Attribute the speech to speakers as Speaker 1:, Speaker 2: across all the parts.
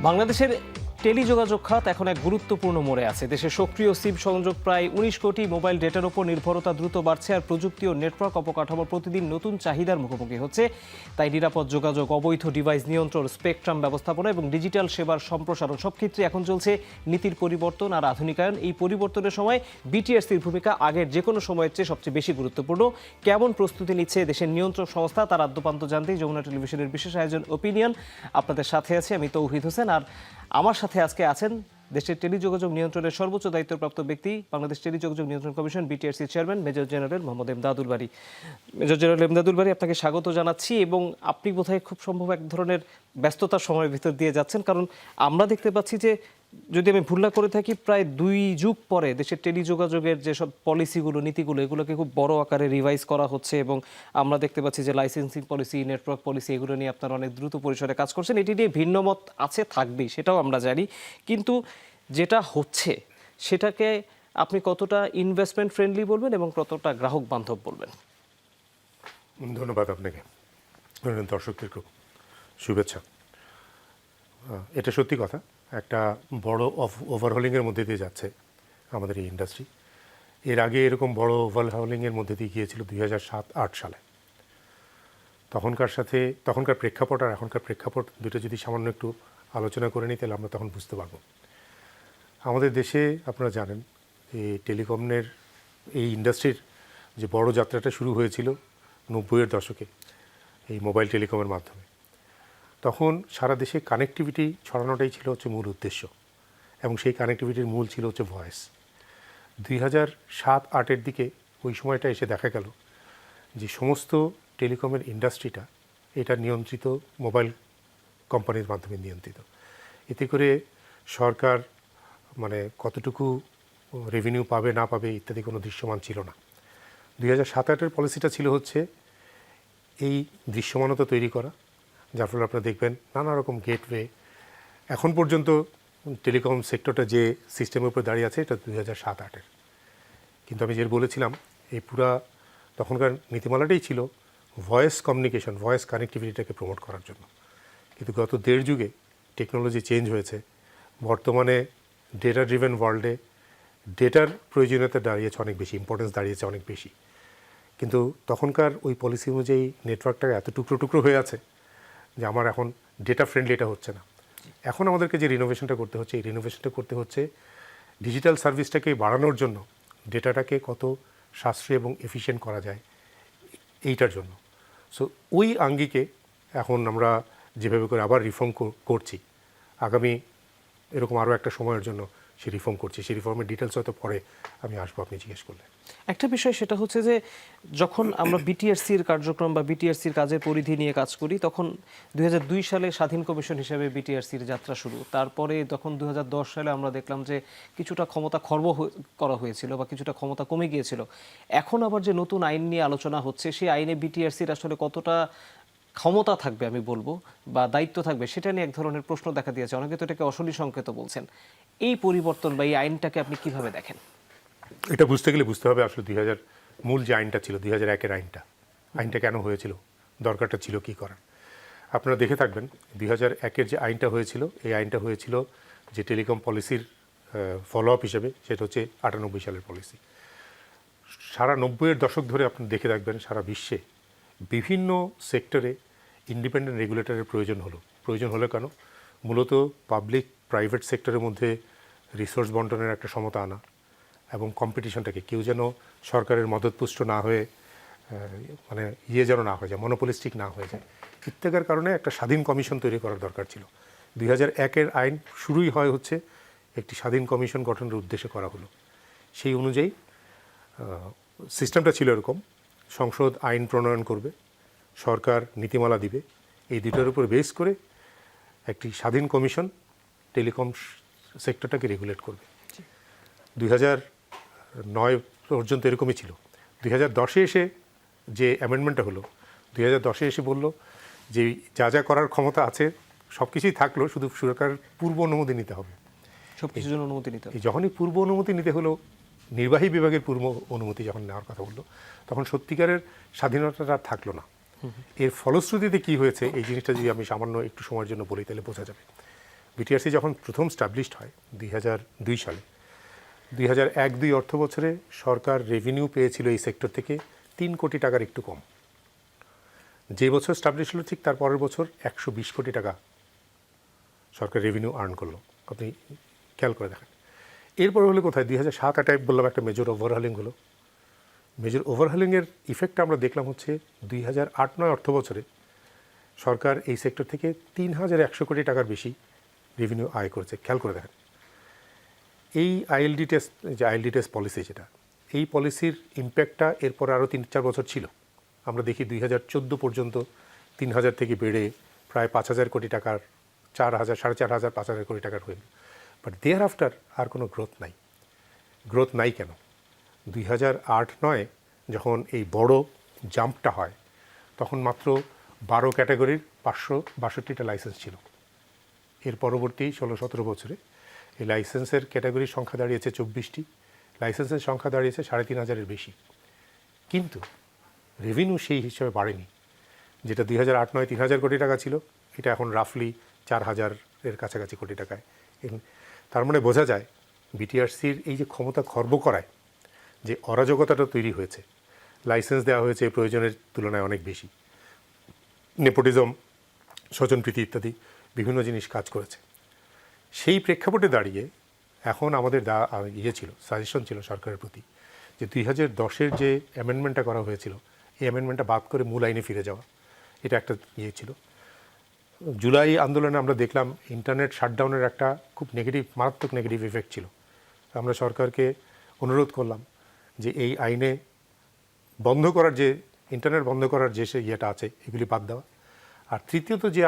Speaker 1: বাংলাদেশের টেলিযোগাযোগ খাত এখন এক গুরুত্বপূর্ণ মোড়ে আছে। দেশের সক্রিয় সিম সংযোগ প্রায় ১৯ কোটি, মোবাইল ডেটার উপর নির্ভরতা দ্রুত বাড়ছে, আর প্রযুক্তি ও নেটওয়ার্ক অবকাঠামো প্রতিদিন নতুন চাহিদার মুখোমুখি হচ্ছে। তাই নিরাপদ যোগাযোগ, অবৈধ ডিভাইস নিয়ন্ত্রণ, স্পেকট্রাম ব্যবস্থাপনা এবং ডিজিটাল সেবার সম্প্রসারণ সব ক্ষেত্রে এখন চলছে নীতির পরিবর্তন আর আধুনিকায়ন। এই পরিবর্তনের সময় বিটিআরসির ভূমিকা আগের যে কোনো সময়ের চেয়ে সবচেয়ে বেশি গুরুত্বপূর্ণ। কেমন প্রস্তুতি নিচ্ছে দেশের নিয়ন্ত্রক সংস্থা, তার আদ্যপান্ত জানতেই যমুনা টেলিভিশনের বিশেষ আয়োজন ওপিনিয়ন আপনাদের সাথে আছে। আমি তৌহিদ হোসেন, আর আমার সাথে আজকে আছেন দেশের টেলিযোগাযোগ নিয়ন্ত্রণের সর্বোচ্চ দায়িত্বপ্রাপ্ত ব্যক্তি, বাংলাদেশ টেলিযোগাযোগ নিয়ন্ত্রণ commission BTRC chairman major general Mohammad Emdadul Bari. Major general Emdadul Bari, আপনাকে স্বাগত জানাচ্ছি। এবং আপনি বোধহয় খুব সম্ভব এক ধরনের ব্যস্ততার সময়ের ভিতর দিয়ে যাচ্ছেন, কারণ আমরা দেখতে পাচ্ছি যে, যদি আমি ভুল না করে থাকি, প্রায় ২ যুগ পরে দেশের টেলিযোগাযোগের যেসব পলিসিগুলো, নীতিগুলো, এগুলোকে খুব বড় আকারে রিভাইজ করা হচ্ছে। এবং আমরা দেখতে পাচ্ছি যে লাইসেন্সিং পলিসি, নেটওয়ার্ক পলিসি, এগুলো নিয়ে আপনারা অনেক দ্রুত পরিসরে কাজ করছেন। এটি নিয়ে ভিন্ন মত আছে, থাকবেই, সেটাও আমরা জানি। কিন্তু যেটা হচ্ছে সেটাকে আপনি কতটা ইনভেস্টমেন্ট ফ্রেন্ডলি বলবেন এবং কতটা গ্রাহক বান্ধব বলবেন?
Speaker 2: ধন্যবাদ আপনাকে, দর্শকদের খুব শুভেচ্ছা। এটা সত্যি কথা, একটা বড় ওভারহলিংয়ের মধ্যে দিয়ে যাচ্ছে আমাদের এই ইন্ডাস্ট্রি। এর আগে এরকম বড় ওভারহলিংয়ের মধ্যে দিয়ে গিয়েছিল 2007-08 সালে। তখনকার প্রেক্ষাপট আর এখনকার প্রেক্ষাপট দুটো যদি সামান্য একটু আলোচনা করে নিই, তাহলে আমরা তখন বুঝতে পারবো। আমাদের দেশে আপনারা জানেন এই টেলিকমের এই ইন্ডাস্ট্রির যে বড় যাত্রাটা শুরু হয়েছিল 90-এর দশকে এই মোবাইল টেলিকমের মাধ্যমে। তখন সারা দেশে কানেক্টিভিটি ছড়ানোটাই ছিল হচ্ছে মূল উদ্দেশ্য, এবং সেই কানেক্টিভিটির মূল ছিল হচ্ছে ভয়েস। 2007-08-এর দিকে ওই সময়টা এসে দেখা গেল যে সমস্ত টেলিকমের ইন্ডাস্ট্রিটা এটা নিয়ন্ত্রিত মোবাইল কোম্পানির মাধ্যমে নিয়ন্ত্রিত। এতে করে সরকার কতটুকু রেভিনিউ পাবে না পাবে ইত্যাদি কোনো দৃশ্যমান ছিল না। 2007-08-এর পলিসিটা ছিল হচ্ছে এই দৃশ্যমানতা তৈরি করা, যার ফলে আপনারা দেখবেন নানা রকম গেটওয়ে। এখন পর্যন্ত টেলিকম সেক্টরটা যে সিস্টেমের উপর দাঁড়িয়ে আছে এটা 2007-08-এর। কিন্তু আমি যে বলেছিলাম, এই পুরা তখনকার নীতিমালাটাই ছিল ভয়েস কমিউনিকেশন, ভয়েস কানেক্টিভিটিটাকে প্রমোট করার জন্য। কিন্তু গত 1.5 যুগে টেকনোলজি চেঞ্জ হয়েছে। বর্তমানে ডেটা ড্রিভেন ওয়ার্ল্ডে ডেটার প্রয়োজনীয়তা দাঁড়িয়েছে অনেক বেশি, ইম্পর্টেন্স দাঁড়িয়েছে অনেক বেশি। কিন্তু তখনকার ওই পলিসি অনুযায়ী নেটওয়ার্কটা এত টুকরো টুকরো হয়ে আছে যে আমার এখন ডেটা ফ্রেন্ডলি এটা হচ্ছে না। এখন আমাদেরকে যে রিনোভেশনটা করতে হচ্ছে, এই রিনোভেশনটা করতে হচ্ছে ডিজিটাল সার্ভিসটাকে বাড়ানোর জন্য, ডেটাটাকে কত সাশ্রয়ী এবং এফিশিয়েন্ট করা যায় এইটার জন্য। সো ওই আঙ্গিকে এখন আমরা যেভাবে করে আবার রিফর্ম করছি, আগামী এরকম আরও একটা সময়ের জন্য সে রিফর্ম করছি। সেই রিফর্মের ডিটেলস হয়তো পরে আমি আসবো, আপনি জিজ্ঞেস করলে।
Speaker 1: একটা বিষয় সেটা হচ্ছে যে, যখন আমরা বিটিআরসির কার্যক্রম বা বিটিআরসির কাজের পরিধি নিয়ে কাজ করি, তখন 2002 সালে স্বাধীন কমিশন হিসেবে বিটিআরসির যাত্রা শুরু। তারপরে তখন 2010 সালে আমরা দেখলাম যে কিছুটা ক্ষমতা খর্ব করা হয়েছিল বা কিছুটা ক্ষমতা কমে গিয়েছিল। এখন আবার যে নতুন আইন নিয়ে আলোচনা হচ্ছে, সেই আইনে বিটিআরসির আসলে কতটা ক্ষমতা থাকবে আমি বলবো, বা দায়িত্ব থাকবে, সেটা নিয়ে এক ধরনের প্রশ্ন দেখা দিয়েছে। অনেকে তো এটাকে অশনি সংকেত বলছেন। এই পরিবর্তন বা এই আইনটাকে আপনি কিভাবে দেখেন?
Speaker 2: এটা বুঝতে গেলে বুঝতে হবে আসলে মূল যে আইনটা ছিল 2001-এর আইনটা কেন হয়েছিল, দরকারটা ছিল কী করার। আপনারা দেখে থাকবেন 2001-এর যে আইনটা হয়েছিল, এই আইনটা হয়েছিল যে টেলিকম পলিসির ফলো আপ হিসেবে, সেটা হচ্ছে 98 সালের পলিসি। সারা 90-এর দশক ধরে আপনি দেখে থাকবেন সারা বিশ্বে বিভিন্ন সেক্টরে ইন্ডিপেন্ডেন্ট রেগুলেটরের প্রয়োজন হলো কেন? মূলত পাবলিক প্রাইভেট সেক্টরের মধ্যে রিসোর্স বন্টনের একটা সমতা আনা, এবং কম্পিটিশনটাকে কেউ যেন সরকারের মদতপুষ্ট না হয়ে যেন না হয়ে যায়, মনোপলিস্টিক না হয়ে যায়, ইত্যাদির কারণে একটা স্বাধীন কমিশন তৈরি করার দরকার ছিল। 2001-এর আইন শুরুই হয় হচ্ছে একটি স্বাধীন কমিশন গঠনের উদ্দেশ্যে করা হলো। সেই অনুযায়ী সিস্টেমটা ছিল এরকম: সংসদ আইন প্রণয়ন করবে, সরকার নীতিমালা দিবে, এই দুটোর উপর বেস করে একটি স্বাধীন কমিশন টেলিকম সেক্টরটাকে রেগুলেট করবে। 2009 পর্যন্ত এরকমই ছিল। 2010-এ এসে যে অ্যামেন্ডমেন্টটা হলো, 2010-এ এসে বলল যে যা যা করার ক্ষমতা আছে সব কিছুই থাকলো, শুধু সরকারের পূর্ব অনুমতি নিতে হবে।
Speaker 1: সব কিছুর জন্য অনুমতি নিতে হবে।
Speaker 2: যখনই পূর্ব অনুমতি নিতে হলো, নির্বাহী বিভাগের পূর্ব অনুমতি যখন নেওয়ার কথা বললো, তখন সত্যিকারের স্বাধীনতাটা আর থাকলো না। এর ফলশ্রুতিতে কি হয়েছে, এই জিনিসটা যদি আমি সামান্য একটু সময়ের জন্য বলি তাহলে বোঝা যাবে। বিটিআরসি যখন প্রথম স্টাবলিশড হয় 2002 সালে 2001-2 অর্থ বছরে সরকার রেভিনিউ পেয়েছিল এই সেক্টর থেকে 3 কোটি টাকার একটু কম। যে বছর স্টাবলিশ হলো ঠিক তার পরের বছর 120 কোটি টাকা সরকার রেভিনিউ আর্ন করলো। আপনি খেয়াল করে দেখেন। এরপর হলো কোথায় 2007-8 বললাম একটা মেজর ওভারহলিং হলো। মেজর ওভারহলিংয়ের ইফেক্টটা আমরা দেখলাম হচ্ছে 2008-9 অর্থ বছরে সরকার এই সেক্টর থেকে 3100 কোটি টাকার বেশি রেভিনিউ আয় করেছে। খেয়াল করে দেখেন। এই আইএলডি টেস্ট, যে আইএলডি টেস্ট পলিসি, যেটা এই পলিসির ইম্প্যাক্টটা এরপর আরও 3-4 বছর ছিল। আমরা দেখি 2014 পর্যন্ত 3000 থেকে বেড়ে প্রায় 5000 কোটি টাকার 4000, 4500, 5000 কোটি টাকার হয়ে। বাট দেয়ার আফটার আর কোনো গ্রোথ নাই। গ্রোথ নাই কেন? 2008-9 যখন এই বড় জাম্পটা হয় তখন মাত্র 12 ক্যাটাগরির 562টা লাইসেন্স ছিল। এর পরবর্তী 16-17 বছরে এই লাইসেন্সের ক্যাটাগরির সংখ্যা দাঁড়িয়েছে 24টি, লাইসেন্সের সংখ্যা দাঁড়িয়েছে 3500-এর বেশি। কিন্তু রেভিনিউ সেই হিসাবে বাড়েনি। যেটা 2008-9 3000 কোটি টাকা ছিল, এটা এখন রাফলি 4000-এর কাছাকাছি কোটি টাকায়। তার মানে বোঝা যায় বিটিআরসির এই যে ক্ষমতা খর্ব করায় যে অরাজকতাটা তৈরি হয়েছে, লাইসেন্স দেওয়া হয়েছে প্রয়োজনের তুলনায় অনেক বেশি, নেপোটিজম, স্বজনপ্রীতি ইত্যাদি বিভিন্ন জিনিস কাজ করেছে। সেই প্রেক্ষাপটে দাঁড়িয়ে এখন আমাদের ছিল, সাজেশন ছিল সরকারের প্রতি যে 2010-এর যে অ্যামেন্ডমেন্টটা করা হয়েছিল, এই অ্যামেন্ডমেন্টটা বাদ করে মূল আইনে ফিরে যাওয়া, এটা একটা ছিল। জুলাই আন্দোলনে আমরা দেখলাম ইন্টারনেট শাটডাউনের একটা খুব মারাত্মক নেগেটিভ ইফেক্ট ছিল। আমরা সরকারকে অনুরোধ করলাম যে এই আইনে বন্ধ করার যে ইন্টারনেট বন্ধ করার যে ইয়েটা আছে এগুলি বাদ দেওয়া। আর তৃতীয়ত যে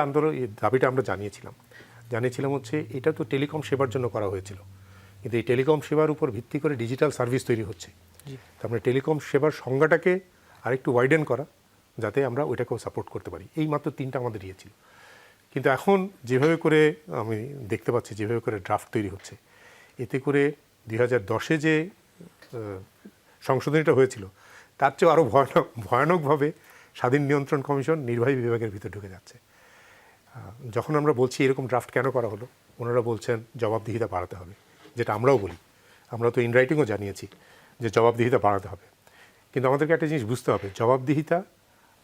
Speaker 2: দাবিটা আমরা জানিয়েছিলাম হচ্ছে এটা তো টেলিকম সেবার জন্য করা হয়েছিল, কিন্তু এই টেলিকম সেবার উপর ভিত্তি করে ডিজিটাল সার্ভিস তৈরি হচ্ছে। তার মানে টেলিকম সেবার সংজ্ঞাটাকে আরেকটু ওয়াইডেন করা, যাতে আমরা ওইটাকেও সাপোর্ট করতে পারি। এই মাত্র 3টা আমাদের ছিল। কিন্তু এখন যেভাবে করে আমি দেখতে পাচ্ছি যেভাবে করে ড্রাফট তৈরি হচ্ছে, এতে করে 2010-এ যে সংশোধনীটা হয়েছিল তার চেয়েও আরও ভয়ানকভাবে স্বাধীন নিয়ন্ত্রণ কমিশন নির্বাহী বিভাগের ভিতরে ঢুকে যাচ্ছে। যখন আমরা বলছি এরকম ড্রাফট কেন করা হলো, ওনারা বলছেন জবাবদিহিতা বাড়াতে হবে, যেটা আমরাও বলি। আমরা তো ইনরাইটিংও জানিয়েছি যে জবাবদিহিতা বাড়াতে হবে। কিন্তু আমাদেরকে একটা জিনিস বুঝতে হবে, জবাবদিহিতা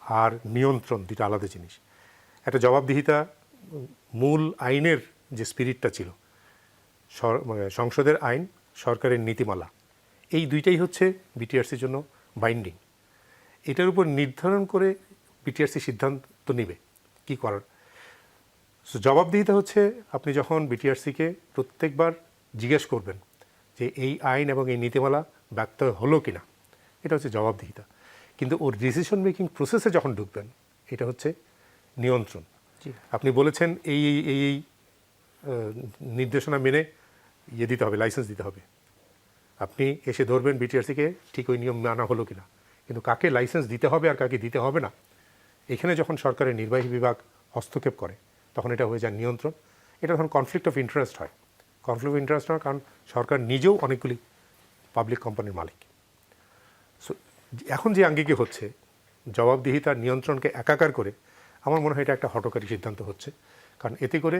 Speaker 2: আর নিয়ন্ত্রণ দুটো আলাদা জিনিস। একটা জবাবদিহিতা মূল আইনের যে স্পিরিটটা ছিল, সংসদের আইন, সরকারের নীতিমালা, এই দুইটাই হচ্ছে বিটিআরসির জন্য বাইন্ডিং। এটার উপর নির্ধারণ করে বিটিআরসি সিদ্ধান্ত নেবে কী করার। সো জবাবদিহিতা হচ্ছে আপনি যখন বিটিআরসিকে প্রত্যেকবার জিজ্ঞেস করবেন যে এই আইন এবং এই নীতিমালা ব্যত্যয় হলো কি না, এটা হচ্ছে জবাবদিহিতা। কিন্তু ওর ডিসিশন মেকিং প্রসেসে যখন ঢুকবেন, এটা হচ্ছে নিয়ন্ত্রণ। আপনি বলেছেন এই নির্দেশনা মেনে দিতে হবে, লাইসেন্স দিতে হবে। আপনি এসে ধরবেন বিটিআরসিকে ঠিক ওই নিয়ম মানা হলো কিনা, কিন্তু কাকে লাইসেন্স দিতে হবে আর কাকে দিতে হবে না, এখানে যখন সরকারের নির্বাহী বিভাগ হস্তক্ষেপ করে তখন এটা হয়ে যায় নিয়ন্ত্রণ। এটা তখন কনফ্লিক্ট অফ ইন্টারেস্ট হয়। কনফ্লিক্ট অফ ইন্টারেস্ট হয় কারণ সরকার নিজেও অনেকগুলি পাবলিক কোম্পানির মালিক। সো এখন যে আঙ্গিকে হচ্ছে জবাবদিহিতার নিয়ন্ত্রণকে একাকার করে, আমার মনে হয় এটা একটা হঠকারী সিদ্ধান্ত হচ্ছে। কারণ এতে করে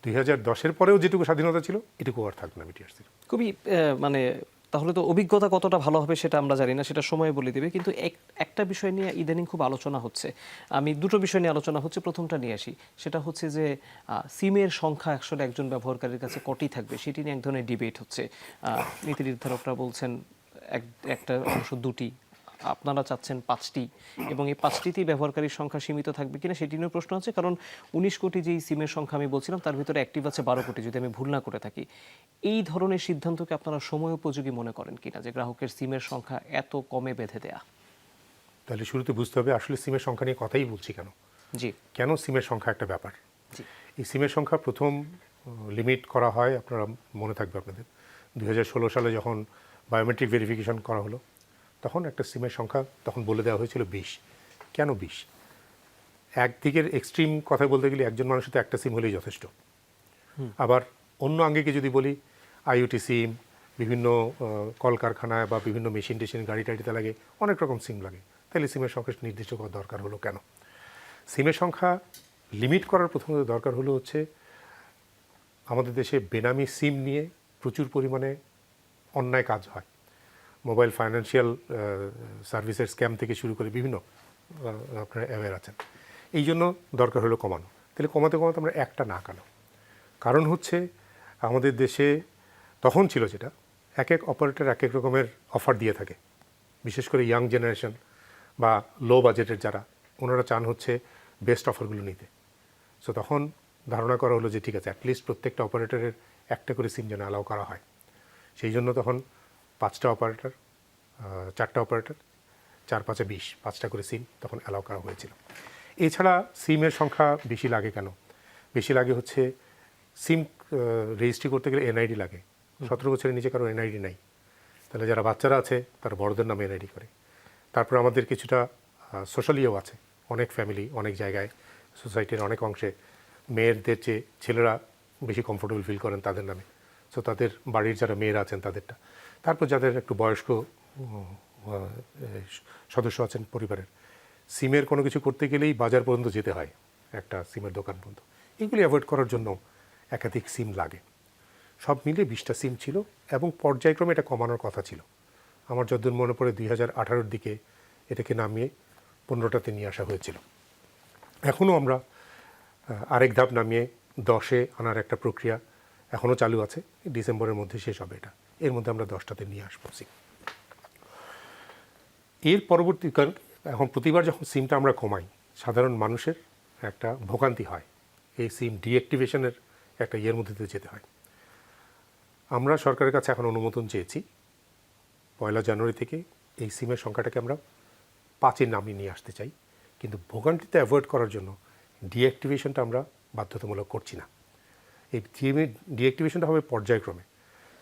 Speaker 2: 2010-এর পরেও যেটুকু স্বাধীনতা ছিল এটুকু আর থাকবে না বিটিআরসির।
Speaker 1: খুবই মানে তাহলে তো অভিজ্ঞতা কতটা ভালো হবে সেটা আমরা জানি না, সেটা সময় বলে দেবে। কিন্তু একটা বিষয় নিয়ে ইদানিং খুব আলোচনা হচ্ছে, আমি দুটো বিষয় নিয়ে আলোচনা হচ্ছে। প্রথমটা নিয়ে আসি, সেটা হচ্ছে যে সিমের সংখ্যা আসলে একজন ব্যবহারকারীর কাছে কটি থাকবে সেটি নিয়ে এক ধরনের ডিবেট হচ্ছে। নীতি নির্ধারকরা বলছেন একটা অংশ 2টি, আপনারা চাচ্ছেন 5টি, এবং এই 5টিতেই ব্যবহারকারীর সংখ্যা সীমিত থাকবে কিনা সেটি নিয়ে প্রশ্ন আছে। কারণ 19 কোটি যেই সিমের সংখ্যা আমি বলছিলাম তার ভিতরে অ্যাক্টিভ আছে 12 কোটি, যদি আমি ভুল না করে থাকি। এই ধরনের সিদ্ধান্তকে আপনারা সময় উপযোগী মনে করেন কিনা, যে গ্রাহকের সিমের সংখ্যা এত কমে বেঁধে দেয়া?
Speaker 2: তাহলে শুরুতে বুঝতে হবে আসলে সিমের সংখ্যা নিয়ে কথাই বলছি কেন। কেন সিমের সংখ্যা একটা ব্যাপার। এই সিমের সংখ্যা প্রথম লিমিট করা হয়, আপনারা মনে থাকবে আপনাদের, 2016 সালে যখন বায়োমেট্রিক ভেরিফিকেশন করা হলো, তখন একটা সিমের সংখ্যা তখন বলে দেওয়া হয়েছিল 20। কেন 20? একদিকের এক্সট্রিম কথা বলতে গেলে একজন মানুষের তো একটা সিম হলেই যথেষ্ট। আবার অন্য আঙ্গিকে যদি বলি, আইওটি সিম, বিভিন্ন কলকারখানায় বা বিভিন্ন মেশিন টেশিন গাড়ি টাড়িতে লাগে, অনেক রকম সিম লাগে। তাহলে সিমের সংখ্যা নির্দিষ্ট করার দরকার হলো কেন? সিমের সংখ্যা লিমিট করার প্রথমত দরকার হলো হচ্ছে আমাদের দেশে বেনামি সিম নিয়ে প্রচুর পরিমাণে অন্যায় কাজ হয়। মোবাইল ফাইন্যান্সিয়াল সার্ভিসের স্ক্যাম থেকে শুরু করে বিভিন্ন আপনারা অ্যাওয়্যার আছেন। এই জন্য দরকার হলো কমানো। তাহলে কমাতে কমাতে আমরা একটা না কেন? কারণ হচ্ছে আমাদের দেশে তখন ছিল যেটা, এক এক অপারেটর এক এক রকমের অফার দিয়ে থাকে, বিশেষ করে ইয়াং জেনারেশন বা লো বাজেটের যারা, ওনারা চান হচ্ছে বেস্ট অফারগুলো নিতে। সো তখন ধারণা করা হলো যে ঠিক আছে, অ্যাটলিস্ট প্রত্যেকটা অপারেটরের একটা করে সিম যেন অ্যালাউ করা হয়। সেই জন্য তখন 5টা অপারেটর, 4টা অপারেটর, 4 5 20, 5টা করে সিম তখন অ্যালাউ করা হয়েছিল। এছাড়া সিমের সংখ্যা বেশি লাগে কেন? বেশি লাগে হচ্ছে সিম রেজিস্ট্রি করতে গেলে এনআইডি লাগে। 17 বছরের নিচে কারো এনআইডি নাই। তাহলে যারা বাচ্চারা আছে তারা বড়দের নামে এনআইডি করে। তারপর আমাদের কিছুটা সোশ্যালিও আছে। অনেক ফ্যামিলি, অনেক জায়গায়, সোসাইটির অনেক অংশে মেয়েদের চেয়ে ছেলেরা বেশি কমফোর্টেবল ফিল করেন তাদের নামে। সো তাদের বাড়ির যারা মেয়েরা আছেন তাদেরটা। তারপর যাদের একটু বয়স্ক সদস্য আছেন পরিবারের, সিমের কোনো কিছু করতে গেলেই বাজার পর্যন্ত যেতে হয়, একটা সিমের দোকান পর্যন্ত। এগুলি অ্যাভয়েড করার জন্য একাধিক সিম লাগে। সব মিলে 20টা সিম ছিল এবং পর্যায়ক্রমে এটা কমানোর কথা ছিল। আমার যতদূর মনে পড়ে 2018-র দিকে এটাকে নামিয়ে 15টাতে নিয়ে আসা হয়েছিল। এখনও আমরা আরেক ধাপ নামিয়ে 10-এ আনার একটা প্রক্রিয়া এখনও চালু আছে। ডিসেম্বরের মধ্যে শেষ হবে এটা। এর মধ্যে আমরা 10টাতে নিয়ে আসবো সিম। এর পরবর্তী এখন প্রতিবার যখন সিমটা আমরা কমাই, সাধারণ মানুষের একটা ভোগান্তি হয়। এই সিম ডিঅ্যাক্টিভেশনের একটা ইয়ের মধ্যে দিয়ে যেতে হয়। আমরা সরকারের কাছে এখন অনুমোদন চেয়েছি 1 জানুয়ারি থেকে এই সিমের সংখ্যাটাকে আমরা 5-এ নামিয়ে নিয়ে আসতে চাই। কিন্তু ভোগান্তিতে অ্যাভয়েড করার জন্য ডিঅ্যাক্টিভেশনটা আমরা বাধ্যতামূলক করছি না। এই সিমের ডিঅ্যাক্টিভেশনটা হবে পর্যায়ক্রমে।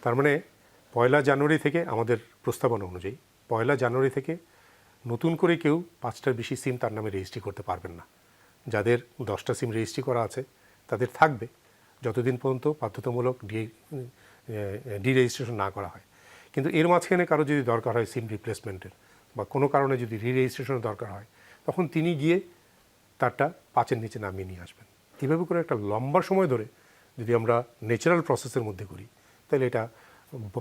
Speaker 2: তার মানে 1 জানুয়ারি থেকে আমাদের প্রস্তাবনা অনুযায়ী 1 জানুয়ারি থেকে নতুন করে কেউ 5টার বেশি সিম তার নামে রেজিস্ট্রি করতে পারবেন না। যাদের 10টা সিম রেজিস্ট্রি করা আছে তাদের থাকবে যতদিন পর্যন্ত বাধ্যতামূলক ডিরেজিস্ট্রেশন না করা হয়। কিন্তু এর মাঝখানে কারো যদি দরকার হয় সিম রিপ্লেসমেন্টের বা কোনো কারণে যদি রেজিস্ট্রেশনের দরকার হয়, তখন তিনি গিয়ে তারটা 5-এর নিচে নামিয়ে নিয়ে আসবেন। এইভাবে করে একটা লম্বা সময় ধরে যদি আমরা ন্যাচারাল প্রসেসের মধ্যে করি, তাহলে এটা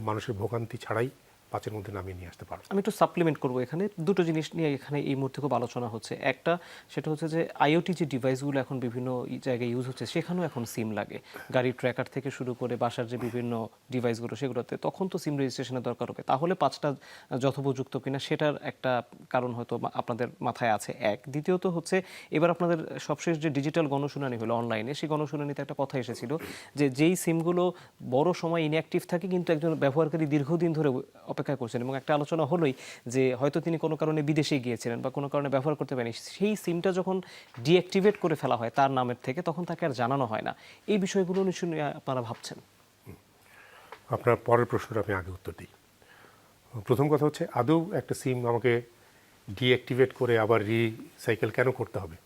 Speaker 2: মানুষের ভোগান্তি ছাড়াই 5-এর মধ্যে নামিয়ে নিয়ে আসতে পারবে।
Speaker 1: আমি একটু সাপ্লিমেন্ট করবো এখানে। দুটো জিনিস নিয়ে এখানে এই মুহূর্তে খুব আলোচনা হচ্ছে। একটা, সেটা হচ্ছে যে আইওটি যে ডিভাইসগুলো এখন বিভিন্ন জায়গায় ইউজ হচ্ছে, সেখানেও এখন সিম লাগে। গাড়ির ট্র্যাকার থেকে শুরু করে বাসার যে বিভিন্ন ডিভাইসগুলো, সেগুলোতে তখন তো সিম রেজিস্ট্রেশনের দরকার হবে। তাহলে 5টা যথোপযুক্ত কিনা সেটার একটা কারণ হয়তো আপনাদের মাথায় আছে। এক, দ্বিতীয়ত হচ্ছে এবার আপনাদের সবশেষ যে ডিজিটাল গণশুনানি হলো অনলাইনে, সেই গণশুনানিতে একটা কথা এসেছিল যে যেই সিমগুলো বড় সময় ইনঅ্যাক্টিভ থাকে কিন্তু একজন ব্যবহারকারী দীর্ঘদিন ধরে অপেক্ষা করছেন, এবং একটা আলোচনা হলোই যে হয়তো তিনি কোনো কারণে বিদেশে গিয়েছিলেন বা কোনো কারণে ব্যবহার করতে পারেনি, সেই সিমটা যখন ডিঅ্যাক্টিভেট করে ফেলা হয় তার নামের থেকে, তখন তাকে আর জানানো হয় না। এই বিষয়গুলো নিশ্চয়ই আপনারা ভাবছেন।
Speaker 2: আপনার পরের প্রশ্নটা আমি আগে উত্তর দিই। প্রথম কথা হচ্ছে, আদৌ একটা সিম আমাকে ডিঅ্যাক্টিভেট করে আবার রিসাইকেল কেন করতে হবে?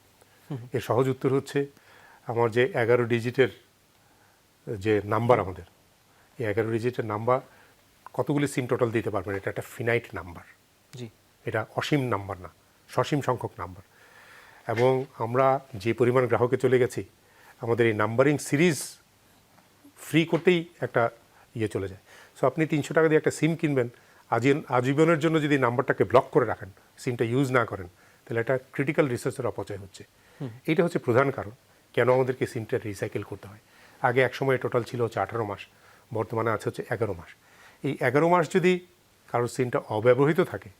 Speaker 2: এর সহজ উত্তর হচ্ছে, আমার যে 11 ডিজিটের যে নাম্বার, আমাদের এই 11 ডিজিটের নাম্বার কতগুলি সিম টোটাল দিতে পারবেন? এটা একটা ফিনাইট নাম্বার।
Speaker 1: জি,
Speaker 2: এটা অসীম নাম্বার না, সসীম সংখ্যক নাম্বার। এবং আমরা যে পরিমাণ গ্রাহকে চলে গেছি, আমাদের এই নাম্বারিং সিরিজ ফ্রি করতেই একটা ইয়ে চলে যায়। সো আপনি 300 টাকা দিয়ে একটা সিম কিনবেন, আজীবনের জন্য যদি নাম্বারটাকে ব্লক করে রাখেন, সিমটা ইউজ না করেন, তাহলে একটা ক্রিটিক্যাল রিসোর্সের অপচয় হচ্ছে। এইটা হচ্ছে প্রধান কারণ কেন আমাদেরকে সিমটা রিসাইকেল করতে হয়। আগে এক সময় টোটাল ছিল হচ্ছে 18 মাস, বর্তমানে আছে হচ্ছে 11 মাস। এই 11 মাস যদি কারোর সিমটা অব্যবহৃত থাকে,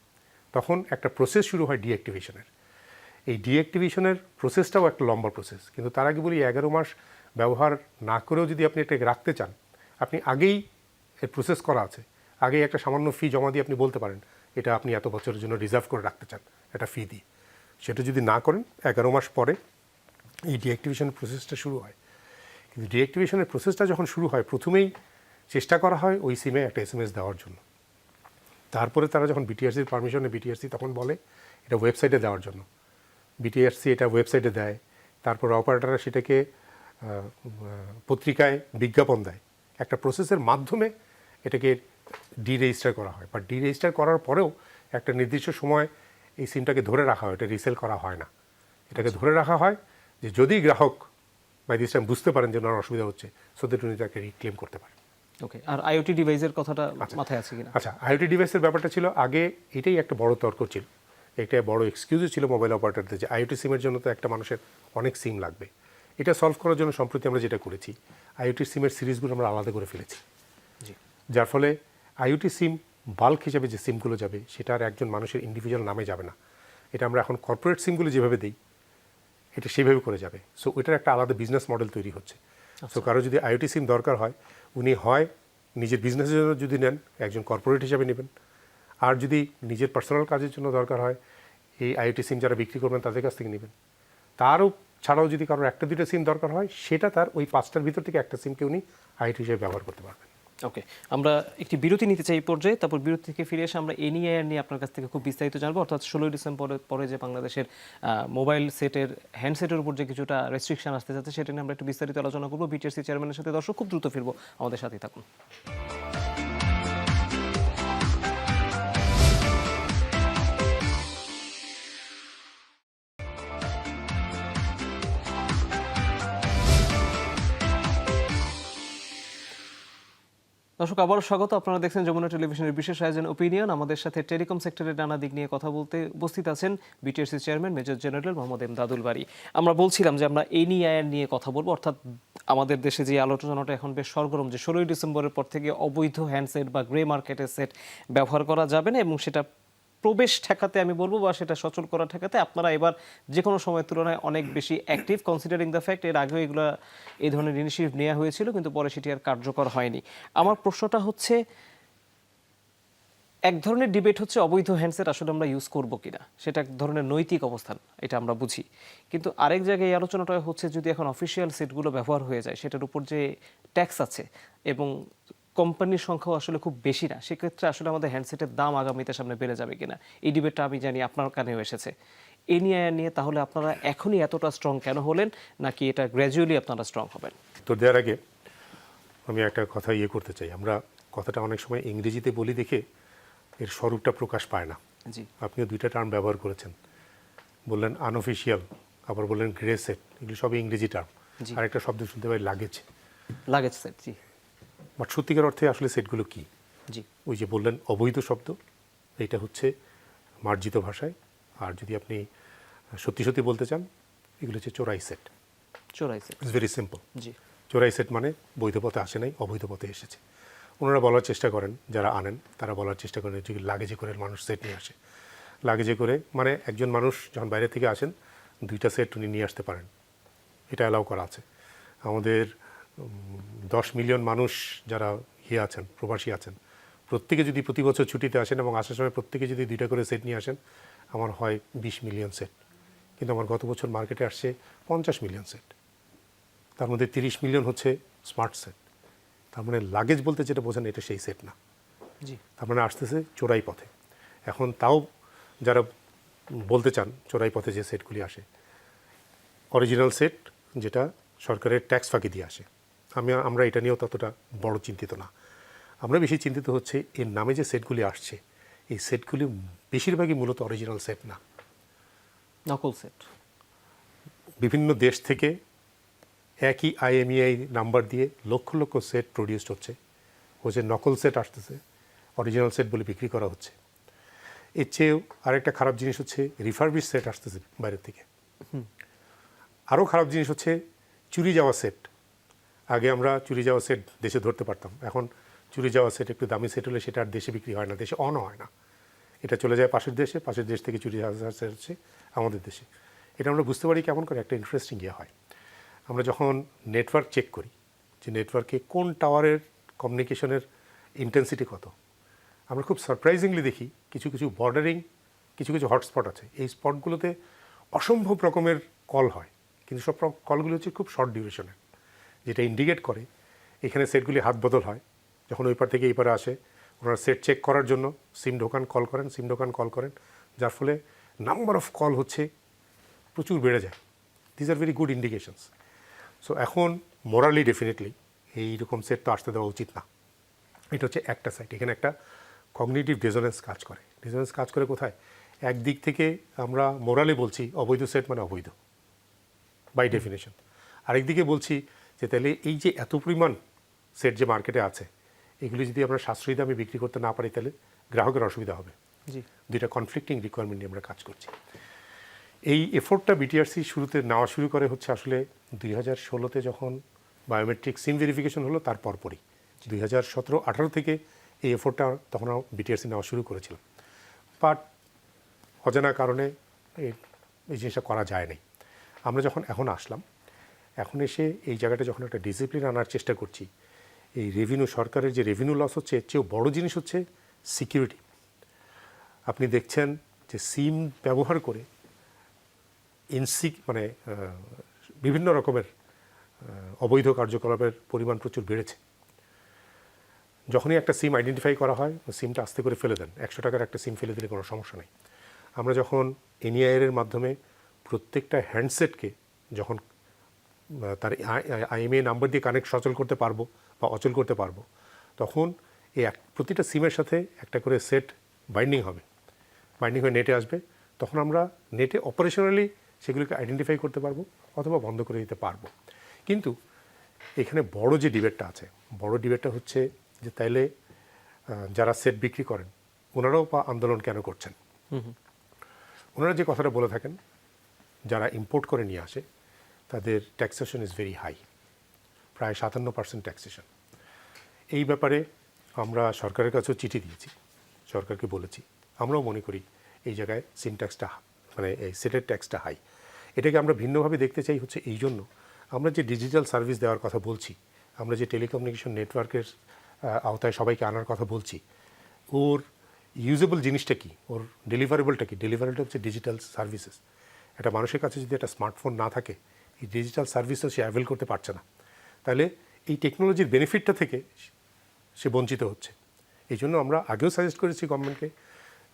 Speaker 2: তখন একটা প্রসেস শুরু হয় ডিঅ্যাক্টিভেশনের। এই ডিঅ্যাক্টিভেশনের প্রসেসটাও একটা লম্বা প্রসেস। কিন্তু তার আগে বলি, 11 মাস ব্যবহার না করেও যদি আপনি এটাকে রাখতে চান, আপনি আগেই এর প্রসেস করা আছে, আগেই একটা সামান্য ফি জমা দিয়ে আপনি বলতে পারেন এটা আপনি এত বছরের জন্য রিজার্ভ করে রাখতে চান একটা ফি দিয়ে। সেটা যদি না করেন, 11 মাস পরে এই ডিঅ্যাক্টিভেশন প্রসেসটা শুরু হয়। কিন্তু ডিঅ্যাক্টিভেশনের প্রসেসটা যখন শুরু হয়, প্রথমেই চেষ্টা করা হয় ওই সিমে একটা SMS দেওয়ার জন্য। তারপরে তারা যখন বিটিআরসির পারমিশনে, বিটিআরসি তখন বলে এটা ওয়েবসাইটে দেওয়ার জন্য। বিটিআরসি এটা ওয়েবসাইটে দেয়, তারপর অপারেটররা সেটাকে পত্রিকায় বিজ্ঞাপন দেয়। একটা প্রসেসের মাধ্যমে এটাকে ডিরেজিস্টার করা হয়। বা ডিরেজিস্টার করার পরেও একটা নির্দিষ্ট সময় এই সিমটাকে ধরে রাখা হয়, এটা রিসেল করা হয় না। এটাকে ধরে রাখা হয় যে যদি গ্রাহক বাই দিস টাইম বুঝতে পারেন যে ওনার অসুবিধা হচ্ছে, সো দ্যাট উনি তাকে রিক্লেম করতে পারেন।
Speaker 1: ওকে, আর আইওটি ডিভাইসের কথাটা মাথায় আছে কিনা?
Speaker 2: আচ্ছা, আইওটি ডিভাইসের ব্যাপারটা ছিল আগে, এটাই একটা বড় তর্ক ছিল, একটা বড় এক্সকিউজও ছিল মোবাইল অপারেটরদের, যে আইওটি সিমের জন্য তো একটা মানুষের অনেক সিম লাগবে। এটা সলভ করার জন্য সম্প্রতি আমরা যেটা করেছি, আইওটি সিমের সিরিজগুলো আমরা আলাদা করে ফেলেছি,
Speaker 1: জি,
Speaker 2: যার ফলে আইওটি সিম বাল্ক হিসাবে যে সিমগুলো যাবে সেটা আর একজন মানুষের ইন্ডিভিজুয়াল নামে যাবে না। এটা আমরা এখন কর্পোরেট সিমগুলো যেভাবে দিই এটা সেইভাবে করে যাবে। সো ওইটার একটা আলাদা বিজনেস মডেল তৈরি হচ্ছে। সো কারো যদি আইওটি সিম দরকার হয়, উনি হয় নিজের বিজনেসের জন্য যদি নেন একজন কর্পোরেট হিসাবে নেবেন, আর যদি নিজের পার্সোনাল কাজের জন্য দরকার হয় এই আইওটি সিম যারা বিক্রি করবেন তাদের কাছ থেকে নেবেন। তারও ছাড়াও যদি কারোর একটা দুটো সিম দরকার হয়, সেটা তার ওই 5টার ভিতর থেকে একটা সিমকে উনি আইওটি হিসেবে ব্যবহার করতে পারবেন।
Speaker 1: ওকে, আমরা একটি বিরতি নিতে চাই এই পর্যায়ে, তারপর বিরতি থেকে ফিরে এসে আমরা এনইআইআর নিয়ে আপনার কাছ থেকে খুব বিস্তারিত জানবো, অর্থাৎ 16 ডিসেম্বরের পরে যে বাংলাদেশের মোবাইল সেটের হ্যান্ডসেটের উপর যে কিছুটা রেস্ট্রিকশন আসতে যাচ্ছে সেটা নিয়ে আমরা একটু বিস্তারিত আলোচনা করবো বিটিআরসি চেয়ারম্যানের সাথে। দর্শক, খুব দ্রুত ফিরবো, আমাদের সাথেই থাকুন। দর্শক, আবারও স্বাগত। আপনারা দেখছেন যমুনা টেলিভিশনের বিশেষ আয়োজন ওপিনিয়ন। আমাদের সাথে টেলিকম সেক্টরের নানা দিক নিয়ে কথা বলতে উপস্থিত আছেন BTRC chairman major general Mohammad Emdadul Bari. আমরা বলছিলাম যে আমরা এনইআইআর নিয়ে কথা বলবো, অর্থাৎ আমাদের দেশে যে আলোচনাটা এখন বেশ সরগরম, যে 16 ডিসেম্বরের পর থেকে অবৈধ হ্যান্ডসেট বা গ্রে মার্কেটের সেট ব্যবহার করা যাবে না, এবং সেটা প্রবেশ ঠেকাতে আমি বলবো, বা সেটা সচল করা ঠেকাতে আপনারা এবার যে কোনো সময়ের তুলনায় অনেক বেশি অ্যাক্টিভ, কনসিডারিং দ্য ফ্যাক্ট এর আগেও এগুলো এই ধরনের ইনিশিয়েটিভ নেওয়া হয়েছিল কিন্তু পরে সেটি আর কার্যকর হয়নি। আমার প্রশ্নটা হচ্ছে, এক ধরনের ডিবেট হচ্ছে অবৈধ হ্যান্ডসেট আসলে আমরা ইউজ করব কিনা, সেটা এক ধরনের নৈতিক অবস্থান, এটা আমরা বুঝি। কিন্তু আরেক জায়গায় এই আলোচনাটা হচ্ছে যদি এখন অফিসিয়াল সেটগুলো ব্যবহার হয়ে যায়, সেটার উপর যে ট্যাক্স আছে এবং কোম্পানির সংখ্যাও আসলে খুব বেশি না, সেক্ষেত্রে আসলে আমাদের হ্যান্ডসেটের দাম আগামীতে সামনে বেড়ে যাবে কিনা, এই ডিবেটটা আমি জানি আপনার কানেও এসেছে। এই নিয়ে তাহলে আপনারা এখনই এতটা স্ট্রং কেন হলেন, নাকি এটা গ্র্যাজুয়ালি আপনারা স্ট্রং হবেন?
Speaker 2: তো দেওয়ার আগে আমি একটা কথা করতে চাই। আমরা কথাটা অনেক সময় ইংরেজিতে বলি দেখে এর স্বরূপটা প্রকাশ পায় না।
Speaker 1: জি,
Speaker 2: আপনিও দুইটা টার্ম ব্যবহার করেছেন, বললেন আনঅফিসিয়াল, আবার বললেন গ্রে সেট, এগুলো সবই ইংরেজি টার্ম।
Speaker 1: জি।
Speaker 2: আর একটা শব্দ শুনতে পাই লাগেজ।
Speaker 1: লাগেজ সেট, জি
Speaker 2: বাট সত্যিকার অর্থে আসলে সেটগুলো কি?
Speaker 1: জি
Speaker 2: ওই যে বললেন অবৈধ শব্দ, এটা হচ্ছে মার্জিত ভাষায়। আর যদি আপনি সত্যি সত্যি বলতে চান, এগুলো হচ্ছে চোরাই সেট।
Speaker 1: চোরাই সেট,
Speaker 2: ইটস ভেরি সিম্পল।
Speaker 1: জি
Speaker 2: চোরাই সেট মানে বৈধ পথে আসে নাই, অবৈধ পথে এসেছে। ওনারা বলার চেষ্টা করেন, যারা আনেন তারা বলার চেষ্টা করেন যে লাগেজে করে মানুষ সেট নিয়ে আসে। লাগেজে করে মানে একজন মানুষ যখন বাইরে থেকে আসেন 2টা সেট উনি নিয়ে আসতে পারেন, এটা অ্যালাউ করা আছে। আমাদের 10 মিলিয়ন মানুষ যারা আছেন, প্রবাসী আছেন, প্রত্যেকে যদি প্রতি বছর ছুটিতে আসেন এবং আসার সময় প্রত্যেকে যদি 2টা করে সেট নিয়ে আসেন, আমার হয় 20 মিলিয়ন সেট। কিন্তু আমার গত বছর মার্কেটে আসছে 50 মিলিয়ন সেট, তার মধ্যে 30 মিলিয়ন হচ্ছে স্মার্ট সেট। তার মানে লাগেজ বলতে যেটা বোঝেন এটা সেই সেট না।
Speaker 1: জি
Speaker 2: তার মানে আসতেছে চোরাই পথে। এখন তাও যারা বলতে চান চোরাই পথে যে সেটগুলি আসে, অরিজিনাল সেট যেটা সরকারের ট্যাক্স ফাঁকি দিয়ে আসে, আমরা এটা নিয়েও ততটা বড় চিন্তিত না। আমরা বেশি চিন্তিত হচ্ছে এর নামে যে সেটগুলি আসছে, এই সেটগুলি বেশিরভাগই মূলত অরিজিনাল সেট না,
Speaker 1: নকল সেট।
Speaker 2: বিভিন্ন দেশ থেকে একই আইএমইআই নাম্বার দিয়ে লক্ষ লক্ষ সেট প্রডিউসড হচ্ছে, নকল সেট আসতেছে, অরিজিনাল সেট বলে বিক্রি করা হচ্ছে। এর চেয়েও আরেকটা খারাপ জিনিস হচ্ছে রিফারবিশ সেট আসতেছে বাইরের থেকে। আরও খারাপ জিনিস হচ্ছে চুরি যাওয়া সেট। আগে আমরা চুরি যাওয়া সেট দেশে ধরতে পারতাম, এখন চুরি যাওয়া সেট একটু দামি সেট হলে সেটা আর দেশে বিক্রি হয় না, দেশে অনও হয় না, এটা চলে যায় পাশের দেশে, পাশের দেশ থেকে চুরি যাওয়া সেট হচ্ছে আমাদের দেশে। এটা আমরা বুঝতে পারি কেমন করে, একটা ইন্টারেস্টিং হয়। আমরা যখন নেটওয়ার্ক চেক করি যে নেটওয়ার্কে কোন টাওয়ারের কমিউনিকেশনের ইন্টেন্সিটি কত, আমরা খুব সারপ্রাইজিংলি দেখি কিছু কিছু বর্ডারিং কিছু কিছু হটস্পট আছে, এই স্পটগুলোতে অসম্ভব রকমের কল হয়, কিন্তু সব কলগুলো হচ্ছে খুব শর্ট ডিউরেশনের, যেটা ইন্ডিকেট করে এখানে সেটগুলি হাত বদল হয়। যখন ওই পার থেকে এই পারে আসে, ওনারা সেট চেক করার জন্য সিম ঢোকান কল করেন, সিম ঢোকান কল করেন, যার ফলে নাম্বার অফ কল হচ্ছে প্রচুর বেড়ে যায়। These are very good indications. So এখন মোরালি ডেফিনেটলি এইরকম সেট তো আসতে দেওয়া উচিত না। এটা হচ্ছে একটা সাইড। এখানে একটা কগনিটিভ ডিসোনেন্স কাজ করে। ডিসোনেন্স কাজ করে কোথায়? একদিক থেকে আমরা মোরালি বলছি অবৈধ সেট মানে অবৈধ বাই ডেফিনেশন, আরেকদিকে বলছি যে তাহলে এই যে এত পরিমাণ সেট যে মার্কেটে আছে, এগুলি যদি আমরা সাশ্রয়ী দামে বিক্রি করতে না পারি তাহলে গ্রাহকের অসুবিধা হবে।
Speaker 1: জি,
Speaker 2: দুইটা কনফ্লিক্টিং রিকোয়ারমেন্ট নিয়ে আমরা কাজ করছি। এই এফোর্টটা বিটিআরসি শুরুতে নেওয়া শুরু করে হচ্ছে আসলে 2016-তে যখন বায়োমেট্রিক সিম ভেরিফিকেশন হলো তার পরপরই 2017-18 থেকে এই এফোর্টটা তখন বিটিআরসি নেওয়া শুরু করেছিল। বাট অজানা কারণে এই জিনিসটা করা যায় নাই। আমরা যখন এখন আসলাম, এখন এসে এই জায়গাটা যখন একটা ডিসিপ্লিন আনার চেষ্টা করছি, এই রেভিনিউ, সরকারের যে রেভিনিউ লস হচ্ছে এর চেয়েও বড় জিনিস হচ্ছে সিকিউরিটি। আপনি দেখছেন যে সিম ব্যবহার করে মানে বিভিন্ন রকমের অবৈধ কার্যকলাপের পরিমাণ প্রচুর বেড়েছে। যখনই একটা সিম আইডেন্টিফাই করা হয়, সিমটা আস্তে করে ফেলে দেন। 100 টাকার একটা সিম ফেলে দিলে কোনো সমস্যা নেই। আমরা যখন এনইআইআর মাধ্যমে প্রত্যেকটা হ্যান্ডসেটকে যখন তার আইএমএ নাম্বার দিয়ে কানেক্ট সচল করতে পারবো বা অচল করতে পারবো, তখন এই প্রতিটা সিমের সাথে একটা করে সেট বাইন্ডিং হবে, বাইন্ডিং হয়ে নেটে আসবে। তখন আমরা নেটে অপারেশনালি সেগুলোকে আইডেন্টিফাই করতে পারবো অথবা বন্ধ করে দিতে পারবো। কিন্তু এখানে বড় যে ডিবেটটা আছে, বড় ডিবেটটা হচ্ছে যে তাইলে যারা সেট বিক্রি করেন ওনারাও বা আন্দোলন কেন করছেন? ওনারা যে কথাটা বলে থাকেন, যারা ইম্পোর্ট করে নিয়ে আসে তাদের ট্যাক্সেশন ইজ ভেরি হাই, প্রায় 57% ট্যাক্সেশন। এই ব্যাপারে আমরা সরকারের কাছেও চিঠি দিয়েছি, সরকারকে বলেছি আমরাও মনে করি এই জায়গায় সিম ট্যাক্সটা মানে এই সেটের ট্যাক্সটা হাই। এটাকে আমরা ভিন্নভাবে দেখতে চাই হচ্ছে এই জন্য, আমরা যে ডিজিটাল সার্ভিস দেওয়ার কথা বলছি, আমরা যে টেলিকমিউনিকেশন নেটওয়ার্কের আওতায় সবাইকে আনার কথা বলছি, ওর ইউজেবল জিনিসটা কি, ওর ডেলিভারেবলটা কি? ডেলিভারেবলটা হচ্ছে ডিজিটাল সার্ভিসেস। একটা মানুষের কাছে যদি একটা স্মার্টফোন না থাকে, এই ডিজিটাল সার্ভিসও সে অ্যাভেল করতে পারছে না, তাহলে এই টেকনোলজির বেনিফিটটা থেকে সে বঞ্চিত হচ্ছে। এই জন্য আমরা আগেও সাজেস্ট করেছি গভর্নমেন্টকে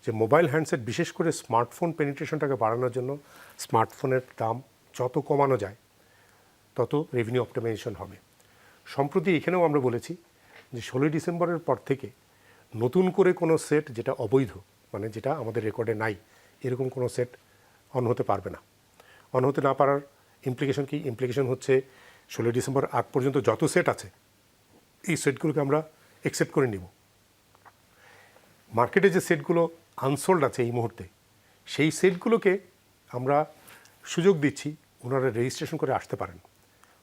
Speaker 2: যে মোবাইল হ্যান্ডসেট, বিশেষ করে স্মার্টফোন পেনিট্রেশনটাকে বাড়ানোর জন্য স্মার্টফোনের দাম যত কমানো যায় তত রেভিনিউ অপটিমাইজেশন হবে। সম্প্রতি এখানেও আমরা বলেছি যে 16 ডিসেম্বরের পর থেকে নতুন করে কোনো সেট যেটা অবৈধ, মানে যেটা আমাদের রেকর্ডে নাই, এরকম কোনো সেট অন হতে পারবে না। অন হতে না পারার ইমপ্লিকেশন কি? ইমপ্লিকেশন হচ্ছে 16 ডিসেম্বর আগ পর্যন্ত যত সেট আছে এই সেটগুলোকে আমরা অ্যাকসেপ্ট করে নিব। মার্কেটে যে সেটগুলো আনসোল্ড আছে এই মুহূর্তে, সেই সেটগুলোকে আমরা সুযোগ দিচ্ছি ওনারা রেজিস্ট্রেশন করে আসতে পারেন।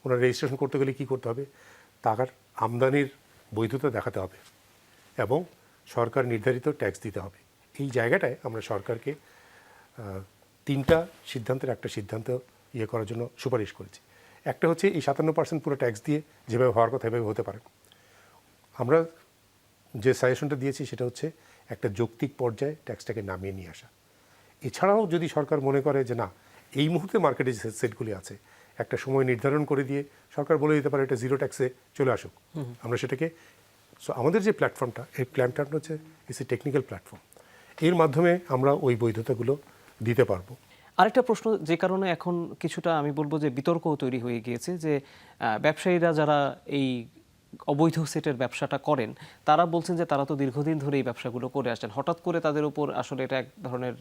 Speaker 2: ওনারা রেজিস্ট্রেশন করতে গেলে কী করতে হবে? টাকার আমদানির বৈধতা দেখাতে হবে এবং সরকার নির্ধারিত ট্যাক্স দিতে হবে। এই জায়গাটায় আমরা সরকারকে 3টা সিদ্ধান্তের একটা সিদ্ধান্ত করার জন্য সুপারিশ করেছি। একটা হচ্ছে এই 57% পুরো ট্যাক্স দিয়ে যেভাবে হওয়ার কথা এভাবে হতে পারে। আমরা যে সাজেশনটা দিয়েছি সেটা হচ্ছে একটা যৌক্তিক পর্যায়ে ট্যাক্সটাকে নামিয়ে নিয়ে আসা। এছাড়াও যদি সরকার মনে করে যে না, এই মুহূর্তে মার্কেটে যে সেটগুলি আছে একটা সময় নির্ধারণ করে দিয়ে সরকার বলে দিতে পারে এটা জিরো ট্যাক্সে চলে আসুক, আমরা সেটাকে, সো আমাদের যে প্ল্যাটফর্মটা, এই প্ল্যাটফর্মটা হচ্ছে ইটস এ টেকনিক্যাল প্ল্যাটফর্ম, এর মাধ্যমে আমরা ওই বৈধতাগুলো দিতে পারবো।
Speaker 1: আরেকটা প্রশ্ন যে কারণে এখন কিছুটা আমি বলবো যে বিতর্কও তৈরি হয়ে গিয়েছে যে ব্যবসায়ীরা যারা এই অবৈধ সেটের ব্যবসাটা করেন তারা বলছেন যে তারা তো দীর্ঘদিন ধরে এই ব্যবসাগুলো করে আসছেন, হঠাৎ করে তাদের উপর আসলে এটা এক ধরনের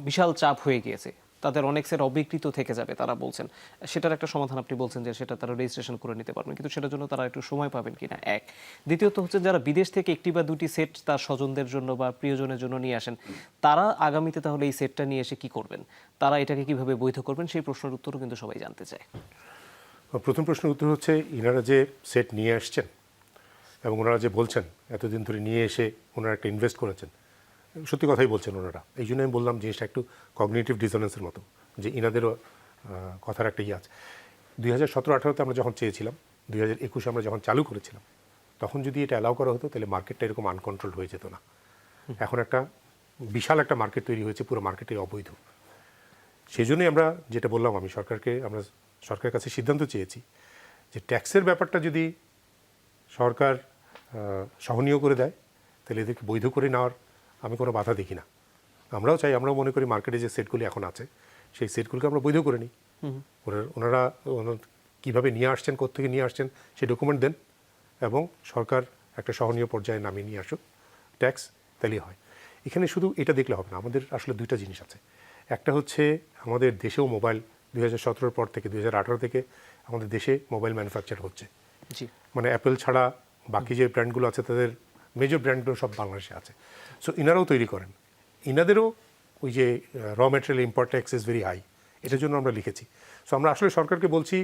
Speaker 1: বিশাল চাপ হয়ে গিয়েছে, তাদের অনেক সেট অবিকৃত থেকে যাবে তারা বলছেন। সেটার একটা সমাধান আপনি বলছেন যে সেটা তারা রেজিস্ট্রেশন করে নিতে পারবেন, কিন্তু সেটার জন্য তারা একটু সময় পাবেন কিনা এক। দ্বিতীয়ত হচ্ছে যারা বিদেশ থেকে একটি বা দুটি সেট তার স্বজনদের জন্য বা প্রিয়জনের জন্য নিয়ে আসেন, তারা আগামীতে তাহলে এই সেটটা নিয়ে এসে কি করবেন, তারা এটাকে কিভাবে বৈধ করবেন, সেই প্রশ্নের উত্তরও কিন্তু সবাই জানতে চায়।
Speaker 2: প্রথম প্রশ্নের উত্তর হচ্ছে ইনারা যে সেট নিয়ে আসছেন এবং ওনারা যে বলছেন এতদিন ধরে নিয়ে এসে ওনারা একটা ইনভেস্ট করেছেন, সত্যি কথাই বলছেন ওনারা। এই জন্য আমি বললাম জিনিসটা একটু কগনিটিভ ডিসোনেন্সের মতো, যে ইনাদেরও কথার একটা আছে। 2017-18-তে আমরা যখন চেয়েছিলাম, 2021-এ আমরা যখন চালু করেছিলাম, তখন যদি এটা অ্যালাউ করা হতো তাহলে মার্কেটটা এরকম আনকন্ট্রোলড হয়ে যেত না। এখন একটা বিশাল একটা মার্কেট তৈরি হয়েছে, পুরো মার্কেটে অবৈধ। সেই জন্যই আমরা যেটা বললাম, আমি আমরা সরকারের কাছে সিদ্ধান্ত চেয়েছি যে ট্যাক্সের ব্যাপারটা যদি সরকার সহনীয় করে দেয় তাহলে এদেরকে বৈধ করে নেওয়ার আমি কোনো বাধা দেখি না। আমরাও চাই, আমরাও মনে করি মার্কেটে যে সেটগুলি এখন আছে সেই সেটগুলোকে আমরা বৈধ করে নিই। ওনারা কীভাবে নিয়ে আসছেন, কোত্থেকে নিয়ে আসছেন সেই ডকুমেন্ট দেন এবং সরকার একটা সহনীয় পর্যায়ে নামিয়ে নিয়ে আসুক ট্যাক্স, তাহলেই হয়। এখানে শুধু এটা দেখলে হবে না, আমাদের আসলে দুইটা জিনিস আছে। একটা হচ্ছে আমাদের দেশেও মোবাইল 2017 পর থেকে 2018 থেকে আমাদের দেশে মোবাইল ম্যানুফ্যাকচার হচ্ছে।
Speaker 1: জি,
Speaker 2: মানে অ্যাপেল ছাড়া বাকি যে ব্র্যান্ডগুলো আছে তাদের মেজর ব্র্যান্ডগুলো সব বাংলাদেশে আছে। সো ইনারাও তৈরি করেন, ইনাদেরও ওই যে raw material import tax is very high, এটার জন্য আমরা লিখেছি। সো আমরা আসলে সরকারকে বলছি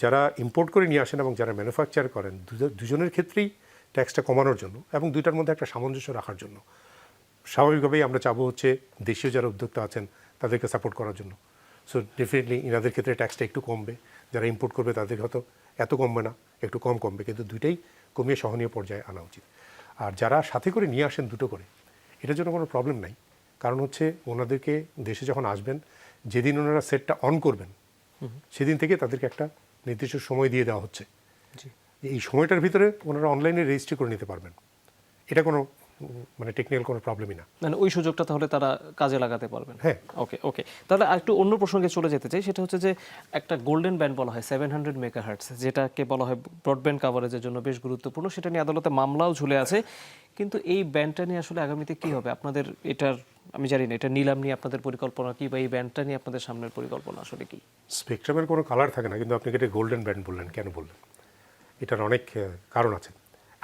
Speaker 2: যারা ইম্পোর্ট করে নিয়ে আসেন এবং যারা ম্যানুফ্যাকচার করেন দুজনের ক্ষেত্রেই ট্যাক্সটা কমানোর জন্য এবং দুইটার মধ্যে একটা সামঞ্জস্য রাখার জন্য। স্বাভাবিকভাবেই আমরা চাবো হচ্ছে দেশীয় যারা উদ্যোক্তা আছেন তাদেরকে সাপোর্ট করার জন্য। সো ডেফিনেটলি ইনাদের ক্ষেত্রে ট্যাক্সটা একটু কমবে, যারা ইম্পোর্ট করবে তাদের হয়তো এত কমবে না, একটু কম কমবে, কিন্তু দুইটাই কমিয়ে সহনীয় পর্যায়ে আনা উচিত। আর যারা সাথে করে নিয়ে আসেন দুটো করে, এটার জন্য কোনো প্রবলেম নাই। কারণ হচ্ছে ওনাদেরকে দেশে যখন আসবেন, যেদিন ওনারা সেটটা অন করবেন সেদিন থেকে তাদেরকে একটা নির্দিষ্ট সময় দিয়ে দেওয়া হচ্ছে। এই সময়টার ভিতরে ওনারা অনলাইনে রেজিস্ট্রি করে নিতে পারবেন। এটা কোনো মানে টেকনিক্যাল কোনো প্রবলেমই না।
Speaker 1: মানে ওই সুযোগটা তাহলে তারা কাজে লাগাতে পারবেন।
Speaker 2: হ্যাঁ।
Speaker 1: ওকে ওকে, তাহলে আরেকটু অন্য প্রসঙ্গে চলে যেতে চাই, সেটা হচ্ছে যে একটা গোল্ডেন ব্যান্ড বলা হয় 700 মেগাহার্টজ, যেটাকে বলা হয় ব্রডব্যান্ড কাভারেজের জন্য বেশ গুরুত্বপূর্ণ। সেটা নিয়ে আদালতে মামলাও ঝুলে আছে, কিন্তু এই ব্যান্ডটা নিয়ে আসলে আগামীতে কি হবে আপনাদের? এটার আমি জানি না, এটা নিলাম নিয়ে আপনাদের পরিকল্পনা কি, বা এই ব্যান্ডটা নিয়ে আপনাদের সামনের পরিকল্পনা আসলে কি?
Speaker 2: স্পেকট্রামের কোনো কালার থাকে না, কিন্তু আপনি এটা গোল্ডেন ব্যান্ড বললেন, কেন বললেন? এটার অনেক কারণ আছে।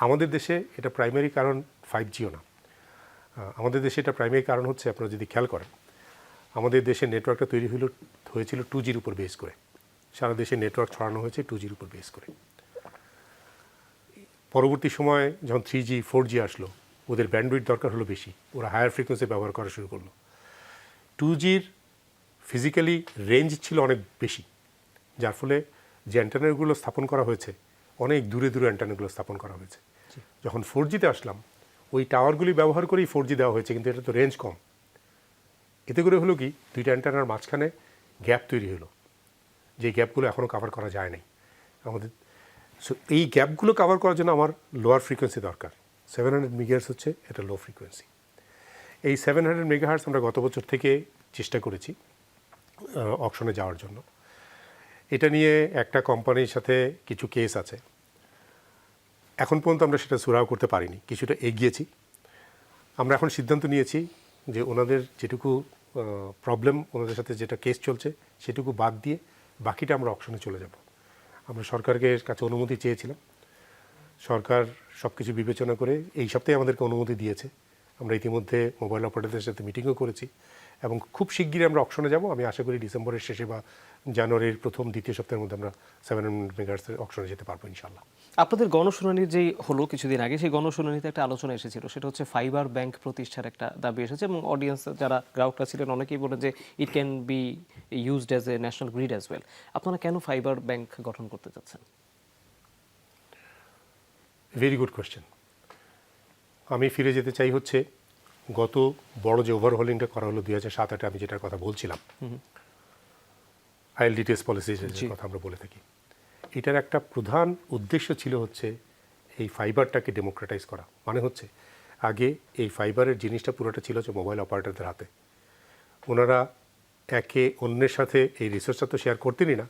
Speaker 2: আমাদের দেশে এটা প্রাইমারি কারণ 5Gও না। আমাদের দেশে এটা প্রাইমারি কারণ হচ্ছে, আপনারা যদি খেয়াল করেন, আমাদের দেশে নেটওয়ার্কটা তৈরি হয়েছিল 2Gর উপর বেস করে। সারা দেশে নেটওয়ার্ক ছড়ানো হয়েছে 2Gর উপর বেস করে। পরবর্তী সময়ে যখন 3G 4G আসলো, ওদের ব্যান্ডউইথ দরকার হলো বেশি, ওরা হায়ার ফ্রিকোয়েন্সি ব্যবহার করা শুরু করলো। 2Gর ফিজিক্যালি রেঞ্জ ছিল অনেক বেশি, যার ফলে যে অ্যান্টেনাগুলো স্থাপন করা হয়েছে অনেক দূরে দূরে অ্যান্টেনাগুলো স্থাপন করা হয়েছে। যখন 4Gতে আসলাম, ওই টাওয়ারগুলি ব্যবহার করেই 4G দেওয়া হয়েছে, কিন্তু এটা তো রেঞ্জ কম। এতে করে হলো কি, দুইটা অ্যান্টেনার মাঝখানে গ্যাপ তৈরি হলো, যে গ্যাপগুলো এখনও কভার করা যায় নাই আমাদের। সো এই গ্যাপগুলো কভার করার জন্য আমার লোয়ার ফ্রিকোয়েন্সি দরকার। 700 মেগাহার্টজ হচ্ছে এটা লো ফ্রিকোয়েন্সি। এই 700 মেগাহার্টজ আমরা গত বছর থেকে চেষ্টা করেছি অকশনে যাওয়ার জন্য। এটা নিয়ে একটা কোম্পানির সাথে কিছু কেস আছে, এখন পর্যন্ত আমরা সেটা সুরাও করতে পারিনি, কিছুটা এগিয়েছি। আমরা এখন সিদ্ধান্ত নিয়েছি যে ওনাদের যেটুকু প্রবলেম, ওনাদের সাথে যেটা কেস চলছে সেটুকু বাদ দিয়ে বাকিটা আমরা অকশনে চলে যাব। আমরা সরকারের কাছে অনুমতি চেয়েছিলাম, সরকার সব কিছু বিবেচনা করে এই সপ্তাহে আমাদেরকে অনুমতি দিয়েছে। আমরা ইতিমধ্যে মোবাইল অপারেটরদের সাথে মিটিংও করেছি এবং খুব শিগগিরই আমরা অকশনে যাব। আমি আশা করি ডিসেম্বরের শেষে বা জানুয়ারির প্রথম দ্বিতীয় সপ্তাহের মধ্যে আমরা 700 মেগাহার্টজের অকশনে যেতে পারবো ইনশাল্লাহ।
Speaker 1: আপনাদের গণশুনানির যেই হলো কিছুদিন আগে, সেই গণশুনানিতে একটা আলোচনা এসেছিল, সেটা হচ্ছে ফাইবার ব্যাংক প্রতিষ্ঠার একটা দাবি এসেছে, এবং অডিয়েন্স যারা গ্রাহকরা ছিলেন অনেকেই বলেন যে it can be used as a national grid as well. আপনারা কেন ফাইবার ব্যাংক গঠন করতে চাচ্ছেন?
Speaker 2: Very good question. আমি ফিরে যেতে চাই হচ্ছে গত বড় যে ওভারহলিংটা করা হলো 2007-8, আমি যেটার কথা বলছিলাম, ILDTS পলিসির কথা আমরা বলে থাকি, এটার একটা প্রধান উদ্দেশ্য ছিল হচ্ছে এই ফাইবারটাকে ডেমোক্রেটাইজ করা। মানে হচ্ছে আগে এই ফাইবারের জিনিসটা পুরোটা ছিল হচ্ছে মোবাইল অপারেটরদের হাতে। ওনারা একে অন্যের সাথে এই রিসোর্সটা তো শেয়ার করতেনই না,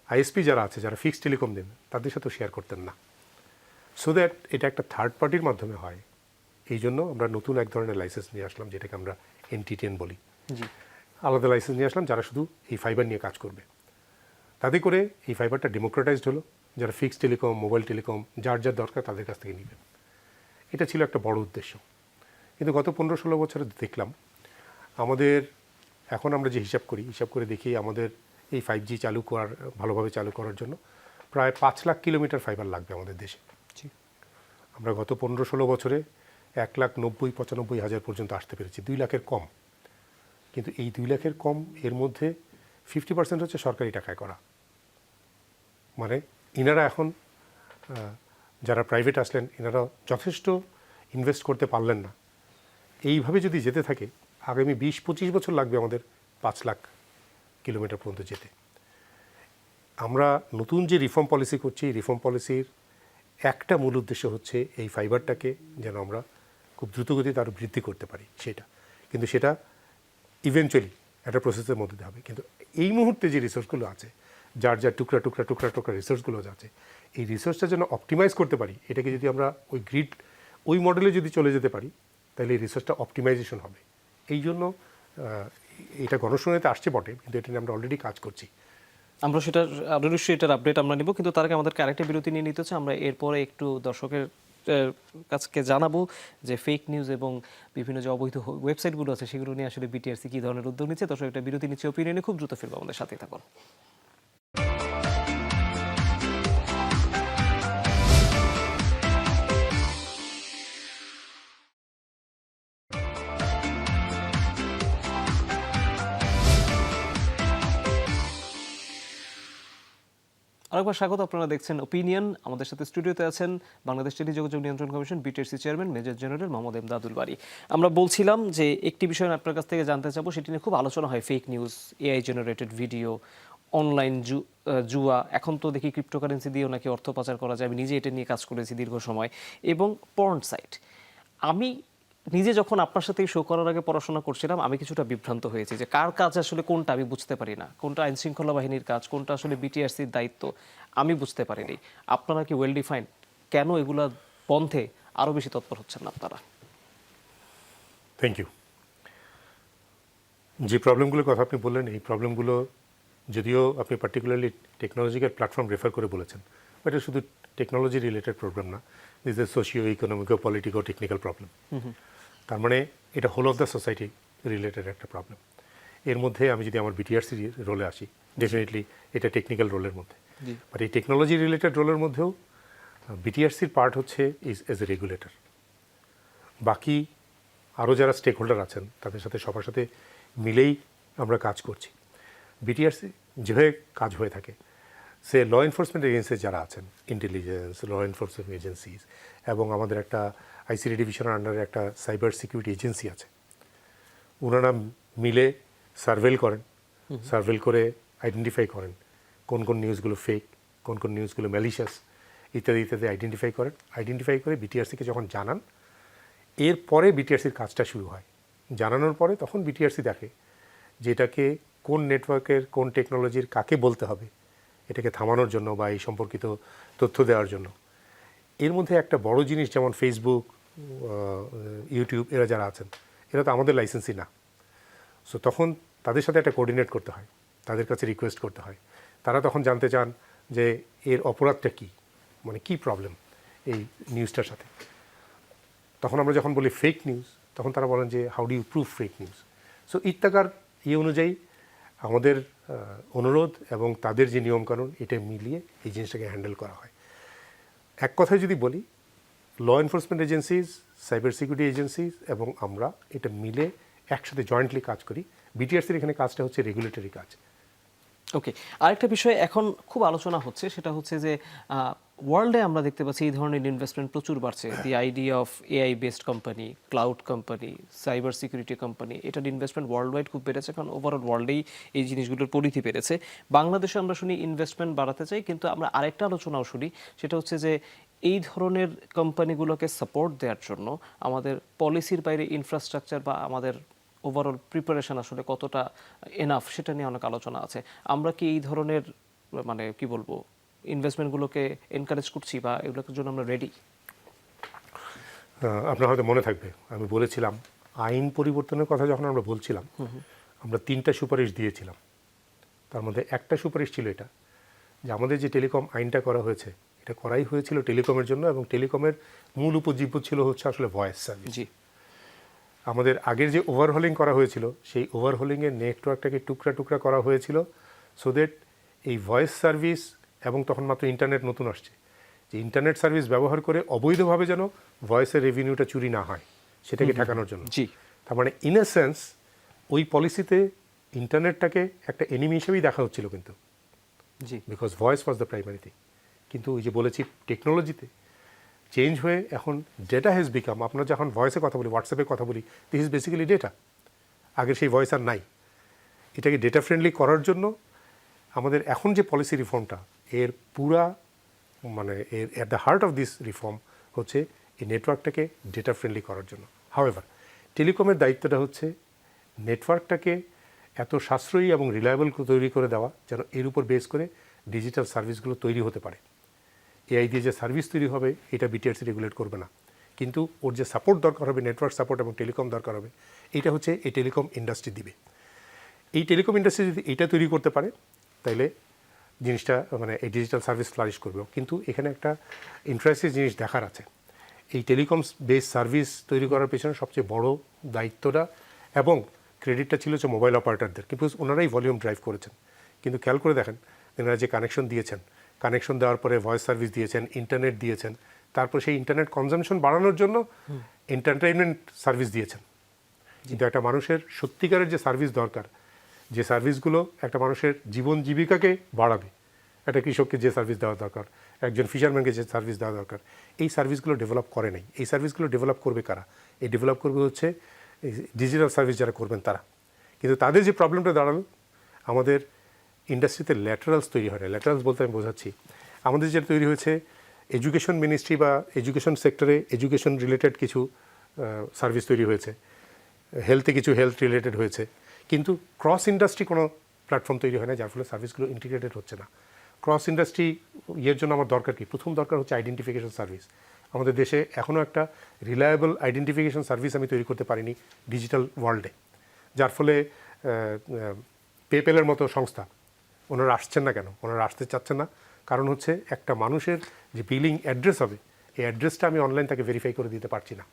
Speaker 2: আইএসপি যারা আছে, যারা ফিক্সড টেলিকম দেন, তাদের সাথেও শেয়ার করতেন না। সো দ্যাট এটা একটা থার্ড পার্টির মাধ্যমে হয়। এই জন্য আমরা নতুন এক ধরনের লাইসেন্স নিয়ে আসলাম, যেটাকে আমরা NT10 বলি। আলাদা লাইসেন্স নিয়ে আসলাম যারা শুধু এই ফাইবার নিয়ে কাজ করবে। তাতে করে এই ফাইবারটা ডেমোক্রেটাইজড হলো, যারা ফিক্সড টেলিকম, মোবাইল টেলিকম, যার যার দরকার তাদের কাছ থেকে নেবেন। এটা ছিল একটা বড় উদ্দেশ্য। কিন্তু গত 15-16 বছরে দেখলাম আমাদের, এখন আমরা যে হিসাব করে দেখি আমাদের এই 5G চালু করার, ভালোভাবে চালু করার জন্য প্রায় 5 লাখ কিলোমিটার ফাইবার লাগবে আমাদের দেশে। আমরা গত 15-16 বছরে 1,90,95,000 পর্যন্ত আসতে পেরেছি, 2 লাখের কম। কিন্তু এই 2 লাখের কম, এর মধ্যে 50% হচ্ছে সরকারি টাকায় করা। মানে ইনারা এখন যারা প্রাইভেট আসলেন, এনারা যথেষ্ট ইনভেস্ট করতে পারলেন না। এইভাবে যদি যেতে থাকে আগামী 20-25 বছর লাগবে আমাদের 5 লাখ কিলোমিটার পর্যন্ত যেতে। আমরা নতুন যে রিফর্ম পলিসি করছি, রিফর্ম পলিসির একটা মূল উদ্দেশ্য হচ্ছে এই ফাইবারটাকে যেন আমরা খুব দ্রুতগতিতে আরও বৃদ্ধি করতে পারি সেটা। কিন্তু সেটা ইভেনচুয়ালি একটা প্রসেসের মধ্যে দিয়ে হবে। কিন্তু এই মুহূর্তে যে রিসোর্সগুলো আছে, যার যার টুকরা টুকরা টুকরা টুকরা রিসোর্সগুলো আছে, এই রিসোর্সটা যেন অপটিমাইজ করতে পারি, এটাকে যদি আমরা ওই গ্রিড, ওই মডেলে যদি চলে যেতে পারি, তাহলে এই রিসোর্সটা অপটিমাইজেশন হবে। এই জন্য এটা গণশুনানিতে আসছে বটে, কিন্তু এটা নিয়ে আমরা অলরেডি কাজ করছি।
Speaker 1: আমরা সেটা অবশ্যই এটার আপডেট আমরা নিব, কিন্তু তার আগে আমাদেরকে আরেকটা বিরতি নিয়ে নিতে হচ্ছে। আমরা এরপরে একটু দর্শকের কাছকে জানাবো যে ফেক নিউজ এবং বিভিন্ন যে অবৈধ ওয়েবসাইটগুলো আছে সেগুলো নিয়ে আসলে বিটিআরসি কী ধরনের উদ্যোগ নিচ্ছে। দর্শক একটা বিরতি নিচ্ছে, ওপিনিয়নে খুব দ্রুত ফিরবো, আমাদের সাথেই থাকুন। আরেকবার স্বাগত, আপনারা দেখছেন ওপিনিয়ন। আমাদের সাথে স্টুডিওতে আছেন বাংলাদেশ টেলিযোগাযোগ নিয়ন্ত্রণ commission BTRC chairman major general Mohammad Emdadul Bari. আমরা বলছিলাম যে একটি বিষয় আপনার কাছ থেকে জানতে চাবো, সেটি নিয়ে খুব আলোচনা হয়, fake news, AI generated video, online জুয়া, এখন তো দেখি ক্রিপ্টোকারেন্সি দিয়েও নাকি অর্থ পাচার করা যায়। আমি নিজে এটা নিয়ে কাজ করেছি দীর্ঘ সময়, এবং পর্ন সাইট। আমি নিজে যখন আপনার সাথে শো করার আগে পড়াশোনা করছিলাম, আমি কিছুটা বিভ্রান্ত হয়েছি যে কার কাজ আসলে কোনটা আমি বুঝতে পারি না, কোনটা আইন শৃঙ্খলা বাহিনীর কাজ, কোনটা আসলে বিটিআরসির দায়িত্ব আমি বুঝতে পারিনি। আপনারা কি ওয়েল ডিফাইন্ড? কেন এগুলা বন্ধে আরও বেশি তৎপর হচ্ছেন না আপনারা?
Speaker 2: Thank you. যে প্রবলেমগুলোর কথা আপনি বললেন, এই প্রবলেমগুলো যদিও আপনি পার্টিকুলারলি টেকনোলজিক্যাল প্ল্যাটফর্ম রেফার করে বলেছেন, এটা শুধু টেকনোলজি রিলেটেড প্রবলেম না, this is socio economic, political, technical problem. তার মানে এটা whole of the society related একটা প্রবলেম। এর মধ্যে আমি যদি আমার বিটিআরসি রোলে আসি, ডেফিনেটলি এটা টেকনিক্যাল রোলের মধ্যে, বাট এই টেকনোলজি রিলেটেড রোলের মধ্যেও বিটিআরসির পার্ট হচ্ছে ইজ এজ এ রেগুলেটর। বাকি আরও যারা স্টেক হোল্ডার আছেন তাদের সাথে সবার সাথে মিলেই আমরা কাজ করছি। বিটিআরসি যেভাবে কাজ হয়ে থাকে, সে ল এনফোর্সমেন্ট এজেন্সি যারা আছেন, ইন্টেলিজেন্স, ল এনফোর্সমেন্ট এজেন্সিজ, এবং আমাদের একটা আইসিটি ডিভিশনের আন্ডারে একটা সাইবার সিকিউরিটি এজেন্সি আছে, ওনারা মিলে সার্ভেল করেন, সার্ভেল করে আইডেন্টিফাই করেন কোন কোন নিউজগুলো ফেক, কোন কোন নিউজগুলো ম্যালিশিয়াস, ইত্যাদি ইত্যাদি আইডেন্টিফাই করেন। আইডেন্টিফাই করে বিটিআরসিকে যখন জানান, এরপরে বিটিআরসির কাজটা শুরু হয়। জানানোর পরে তখন বিটিআরসি দেখে যে এটাকে কোন নেটওয়ার্কের, কোন টেকনোলজির কাকে বলতে হবে এটাকে থামানোর জন্য বা এই সম্পর্কিত তথ্য দেওয়ার জন্য। এর মধ্যে একটা বড় জিনিস, যেমন ফেসবুক, ইউটিউব, এরা যারা আছেন, এরা তো আমাদের লাইসেন্সই না। সো তখন তাদের সাথে একটা কোঅর্ডিনেট করতে হয়, তাদের কাছে রিকোয়েস্ট করতে হয়। তারা তখন জানতে চান যে এর অপরাধটা কী, মানে কী প্রবলেম এই নিউজটার সাথে। তখন আমরা যখন বলি ফেক নিউজ, তখন তারা বলেন যে how do you prove fake news. So ইত্যাকার অনুযায়ী আমাদের অনুরোধ এবং তাদের যে নিয়মকানুন, এটা মিলিয়ে এই জিনিসটাকে হ্যান্ডেল করা হয়। এক কথায় যদি বলি, law enforcement agencies, cyber security agencies এবং আমরা এটা মিলে একসাথে জয়েন্টলি কাজ করি। বিটিআরসির এখানে কাজটা হচ্ছে রেগুলেটরি কাজ।
Speaker 1: ওকে, আরেকটা বিষয় এখন খুব আলোচনা হচ্ছে, সেটা হচ্ছে যে ওয়ার্ল্ডে আমরা দেখতে পাচ্ছি এই ধরনের ইনভেস্টমেন্ট প্রচুর বাড়ছে। The idea of AI based company, cloud company, cyber security company, এটার ইনভেস্টমেন্ট ওয়ার্ল্ড ওয়াইড খুব বেড়েছে, কারণ ওভারঅল ওয়ার্ল্ডেই এই জিনিসগুলোর পরিধি বেড়েছে। বাংলাদেশে আমরা শুনি ইনভেস্টমেন্ট বাড়াতে চাই, কিন্তু আমরা আরেকটা আলোচনাও শুনি, সেটা হচ্ছে যে এই ধরনের কোম্পানিগুলোকে সাপোর্ট দেওয়ার জন্য আমাদের পলিসির বাইরে ইনফ্রাস্ট্রাকচার বা আমাদের ওভারঅল প্রিপারেশন আসলে কতটা এনাফ, সেটা নিয়ে অনেক আলোচনা আছে। আমরা কি এই ধরনের, মানে কি বলবো, ইনভেস্টমেন্টগুলোকে এনকারেজ করছি বা এগুলোর জন্য আমরা রেডি?
Speaker 2: আপনার হয়তো মনে থাকবে আমি বলেছিলাম, আইন পরিবর্তনের কথা যখন আমরা বলছিলাম, আমরা 3টা সুপারিশ দিয়েছিলাম। তার মধ্যে একটা সুপারিশ ছিল এটা, যে আমাদের যে টেলিকম আইনটা করা হয়েছে, এটা করাই হয়েছিল টেলিকমের জন্য, এবং টেলিকমের মূল উপজীব্য ছিল হচ্ছে আসলে ভয়েস সার্ভিস।
Speaker 1: জি,
Speaker 2: আমাদের আগের যে ওভারহোলিং করা হয়েছিল, সেই ওভারহোলিংয়ের নেটওয়ার্কটাকে টুকরা টুকরা করা হয়েছিল, সো দ্যাট এই ভয়েস সার্ভিস, এবং তখন মাত্র ইন্টারনেট নতুন আসছে, যে ইন্টারনেট সার্ভিস ব্যবহার করে অবৈধভাবে যেন ভয়েসের রেভিনিউটা চুরি না হয়, সেটাকে ঠেকানোর জন্য।
Speaker 1: জি,
Speaker 2: তার মানে ইন এ সেন্স ওই পলিসিতে ইন্টারনেটটাকে একটা এনিমি হিসেবেই দেখা হচ্ছিল, কিন্তু
Speaker 1: জি,
Speaker 2: because voice was the primary thing. কিন্তু ওই যে বলেছি, টেকনোলজিতে চেঞ্জ হয়ে এখন ডেটা হ্যাজ বিকাম, আপনারা যখন ভয়েসে কথা বলি, হোয়াটসঅ্যাপে কথা বলি, দিস ইজ বেসিক্যালি ডেটা। আগের সেই ভয়েস আর নাই। এটাকে ডেটা ফ্রেন্ডলি করার জন্য আমাদের এখন যে পলিসি রিফর্মটা, এর পুরা মানে এর at the heart of this reform হচ্ছে এই নেটওয়ার্কটাকে ডেটা ফ্রেন্ডলি করার জন্য। হাউএভার, টেলিকমের দায়িত্বটা হচ্ছে নেটওয়ার্কটাকে এত সাশ্রয়ী এবং রিলায়েবল তৈরি করে দেওয়া, যেন এর উপর বেস করে ডিজিটাল সার্ভিসগুলো তৈরি হতে পারে। এআই দিয়ে যে সার্ভিস তৈরি হবে, এটা বিটিআরসি রেগুলেট করবে না, কিন্তু ওর যে সাপোর্ট দরকার হবে, নেটওয়ার্ক সাপোর্ট এবং টেলিকম দরকার হবে, এটা হচ্ছে এই টেলিকম ইন্ডাস্ট্রি দিবে। এই টেলিকম ইন্ডাস্ট্রি যদি এটা তৈরি করতে পারে তাইলে জিনিসটা মানে এই ডিজিটাল সার্ভিস ফ্লারিশ করবে। কিন্তু এখানে একটা ইন্টারেস্টিং জিনিস দেখার আছে, এই টেলিকম বেস সার্ভিস তৈরি করার পেছনে সবচেয়ে বড় দায়িত্বটা এবং ক্রেডিটটা ছিল হচ্ছে মোবাইল অপারেটরদের, কিন্তু ওনারাই ভলিউম ড্রাইভ করেছেন। কিন্তু খেয়াল করে দেখেন এনারা যে কানেকশন দিয়েছেন, কানেকশন দেওয়ার পরে ভয়েস সার্ভিস দিয়েছেন, ইন্টারনেট দিয়েছেন, তারপর সেই ইন্টারনেট কনজামশন বাড়ানোর জন্য এন্টারটেইনমেন্ট সার্ভিস দিয়েছেন। কিন্তু একটা মানুষের সত্যিকারের যে সার্ভিস দরকার, যে সার্ভিসগুলো একটা মানুষের জীবন জীবিকাকে বাড়াবে, একটা কৃষককে যে সার্ভিস দেওয়া দরকার, একজন ফিশারম্যানকে যে সার্ভিস দেওয়া দরকার, এই সার্ভিসগুলো ডেভেলপ করে নাই। এই সার্ভিসগুলো ডেভেলপ করবে কারা? এই ডেভেলপ করবে হচ্ছে ডিজিটাল সার্ভিস যারা করবেন তারা। কিন্তু তাদের যে প্রবলেমটা দাঁড়ালো, আমাদের ইন্ডাস্ট্রিতে ল্যাটারালস তৈরি হয় না। ল্যাটারালস বলতে আমি বোঝাচ্ছি, আমাদের যেটা তৈরি হয়েছে এডুকেশন মিনিস্ট্রি বা এডুকেশন সেক্টরে এডুকেশন রিলেটেড কিছু সার্ভিস তৈরি হয়েছে, হেলথে কিছু হেলথ রিলেটেড হয়েছে, কিন্তু ক্রস ইন্ডাস্ট্রি কোনো প্ল্যাটফর্ম তৈরি হয় না, যার ফলে সার্ভিসগুলো ইন্টিগ্রেটেড হচ্ছে না। ক্রস ইন্ডাস্ট্রি ইয়ের জন্য আমার দরকার কি? প্রথম দরকার হচ্ছে আইডেন্টিফিকেশন সার্ভিস। আমাদের দেশে এখনও একটা রিলায়েবল আইডেন্টিফিকেশন সার্ভিস আমি তৈরি করতে পারিনি ডিজিটাল ওয়ার্ল্ডে, যার ফলে পেপ্যালের মতো সংস্থা ওনারা আসছেন না। কেন ওনারা আসতে চাচ্ছেন না? কারণ হচ্ছে একটা মানুষের যে বিলিং অ্যাড্রেস হবে, এই অ্যাড্রেসটা আমি অনলাইন তাকে ভেরিফাই করে দিতে পারছি না।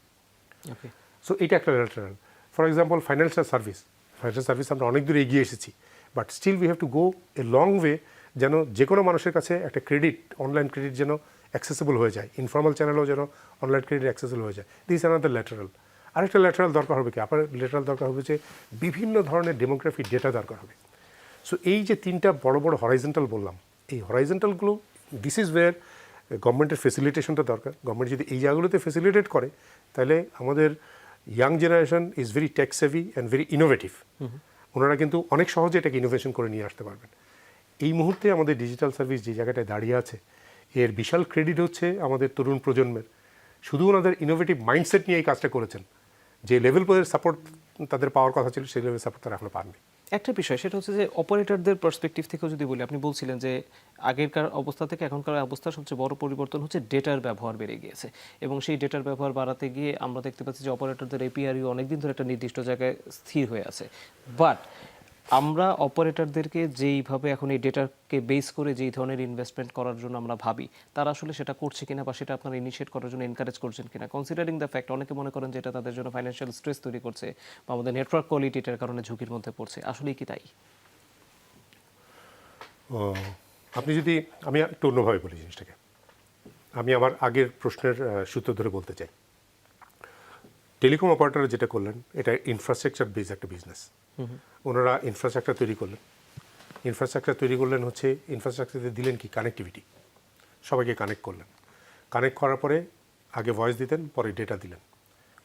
Speaker 1: ওকে,
Speaker 2: সো এটা একটা lateral. For example financial service আমরা অনেক দূর এগিয়ে এসেছি, but still we have to go a long way, যেন যে কোনো মানুষের কাছে একটা ক্রেডিট, অনলাইন ক্রেডিট যেন অ্যাক্সেসিবল হয়ে যায়, ইনফর্মাল চ্যানেলেও যেন অনলাইন ক্রেডিট অ্যাক্সেসিবল হয়ে যায়। This another lateral. আরেকটা ল্যাটারাল দরকার হবে কি? আপনার ল্যাটারাল দরকার হবে যে বিভিন্ন ধরনের ডেমোগ্রাফি ডেটা দরকার হবে। সো এই যে তিনটা বড় বড় হরাইজেন্টাল বললাম, এই হরাইজেন্টালগুলো দিস ইজ ওয়্যার গভর্নমেন্টের ফেসিলিটেশনটা দরকার। গভর্নমেন্ট যদি এই জায়গাগুলোতে ফেসিলিটেট করে, তাহলে আমাদের young generation is very tech savvy and very innovative. ওনারা কিন্তু অনেক সহজে এটাকে ইনোভেশন করে নিয়ে আসতে পারবেন। এই মুহূর্তে আমাদের ডিজিটাল সার্ভিস যে জায়গাটায় দাঁড়িয়ে আছে, এর বিশাল ক্রেডিট হচ্ছে আমাদের তরুণ প্রজন্মের। শুধু ওনাদের ইনোভেটিভ মাইন্ডসেট নিয়ে এই কাজটা করেছেন। যে লেভেল পদের সাপোর্ট তাদের পাওয়ার কথা ছিল, সেই লেভেল সাপোর্ট তারা এখনো পাননি।
Speaker 1: একটা বিষয় সেটা হচ্ছে যে অপারেটরদের পার্সপেক্টিভ থেকেও যদি বলি, আপনি বলছিলেন যে আগেরকার অবস্থা থেকে এখনকার অবস্থার সবচেয়ে বড় পরিবর্তন হচ্ছে ডেটার ব্যবহার বেড়ে গিয়েছে, এবং সেই ডেটার ব্যবহার বাড়াতে গিয়ে আমরা দেখতে পাচ্ছি যে অপারেটরদের এপিআরইউ অনেকদিন ধরে একটা নির্দিষ্ট জায়গায় স্থির হয়ে আছে। বাট আমরা অপারেটরদেরকে যেইভাবে এখন এই ডেটাকে বেস করে যেই ধরনের ইনভেস্টমেন্ট করার জন্য আমরা ভাবি, তারা আসলে সেটা করছে কিনা বা সেটা আপনারা ইনিশিয়েট করার জন্য এনকারেজ করছেন কিনা, কনসিডারিং দ্য ফ্যাক্ট অনেকে মনে করেন যে এটা তাদের জন্য ফাইন্যান্সিয়াল স্ট্রেস তৈরি করছে বা আমাদের নেটওয়ার্ক কোয়ালিটিটার কারণে ঝুঁকির মধ্যে পড়ছে। আসলেই কি তাই?
Speaker 2: আপনি যদি, আমি একটু অন্যভাবে বলি জিনিসটাকে, আমি আমার আগের প্রশ্নের সূত্র ধরে বলতে চাই। টেলিকম অপারেটর যেটা করলেন, এটা ইনফ্রাস্ট্রাকচার বেস একটা বিজনেস। ওনারা ইনফ্রাস্ট্রাকচার তৈরি করলেন হচ্ছে ইনফ্রাস্ট্রাকচারে দিলেন কি? কানেক্টিভিটি। সবাইকে কানেক্ট করলেন। কানেক্ট করার পরে আগে ভয়েস দিতেন, পরে ডেটা দিলেন,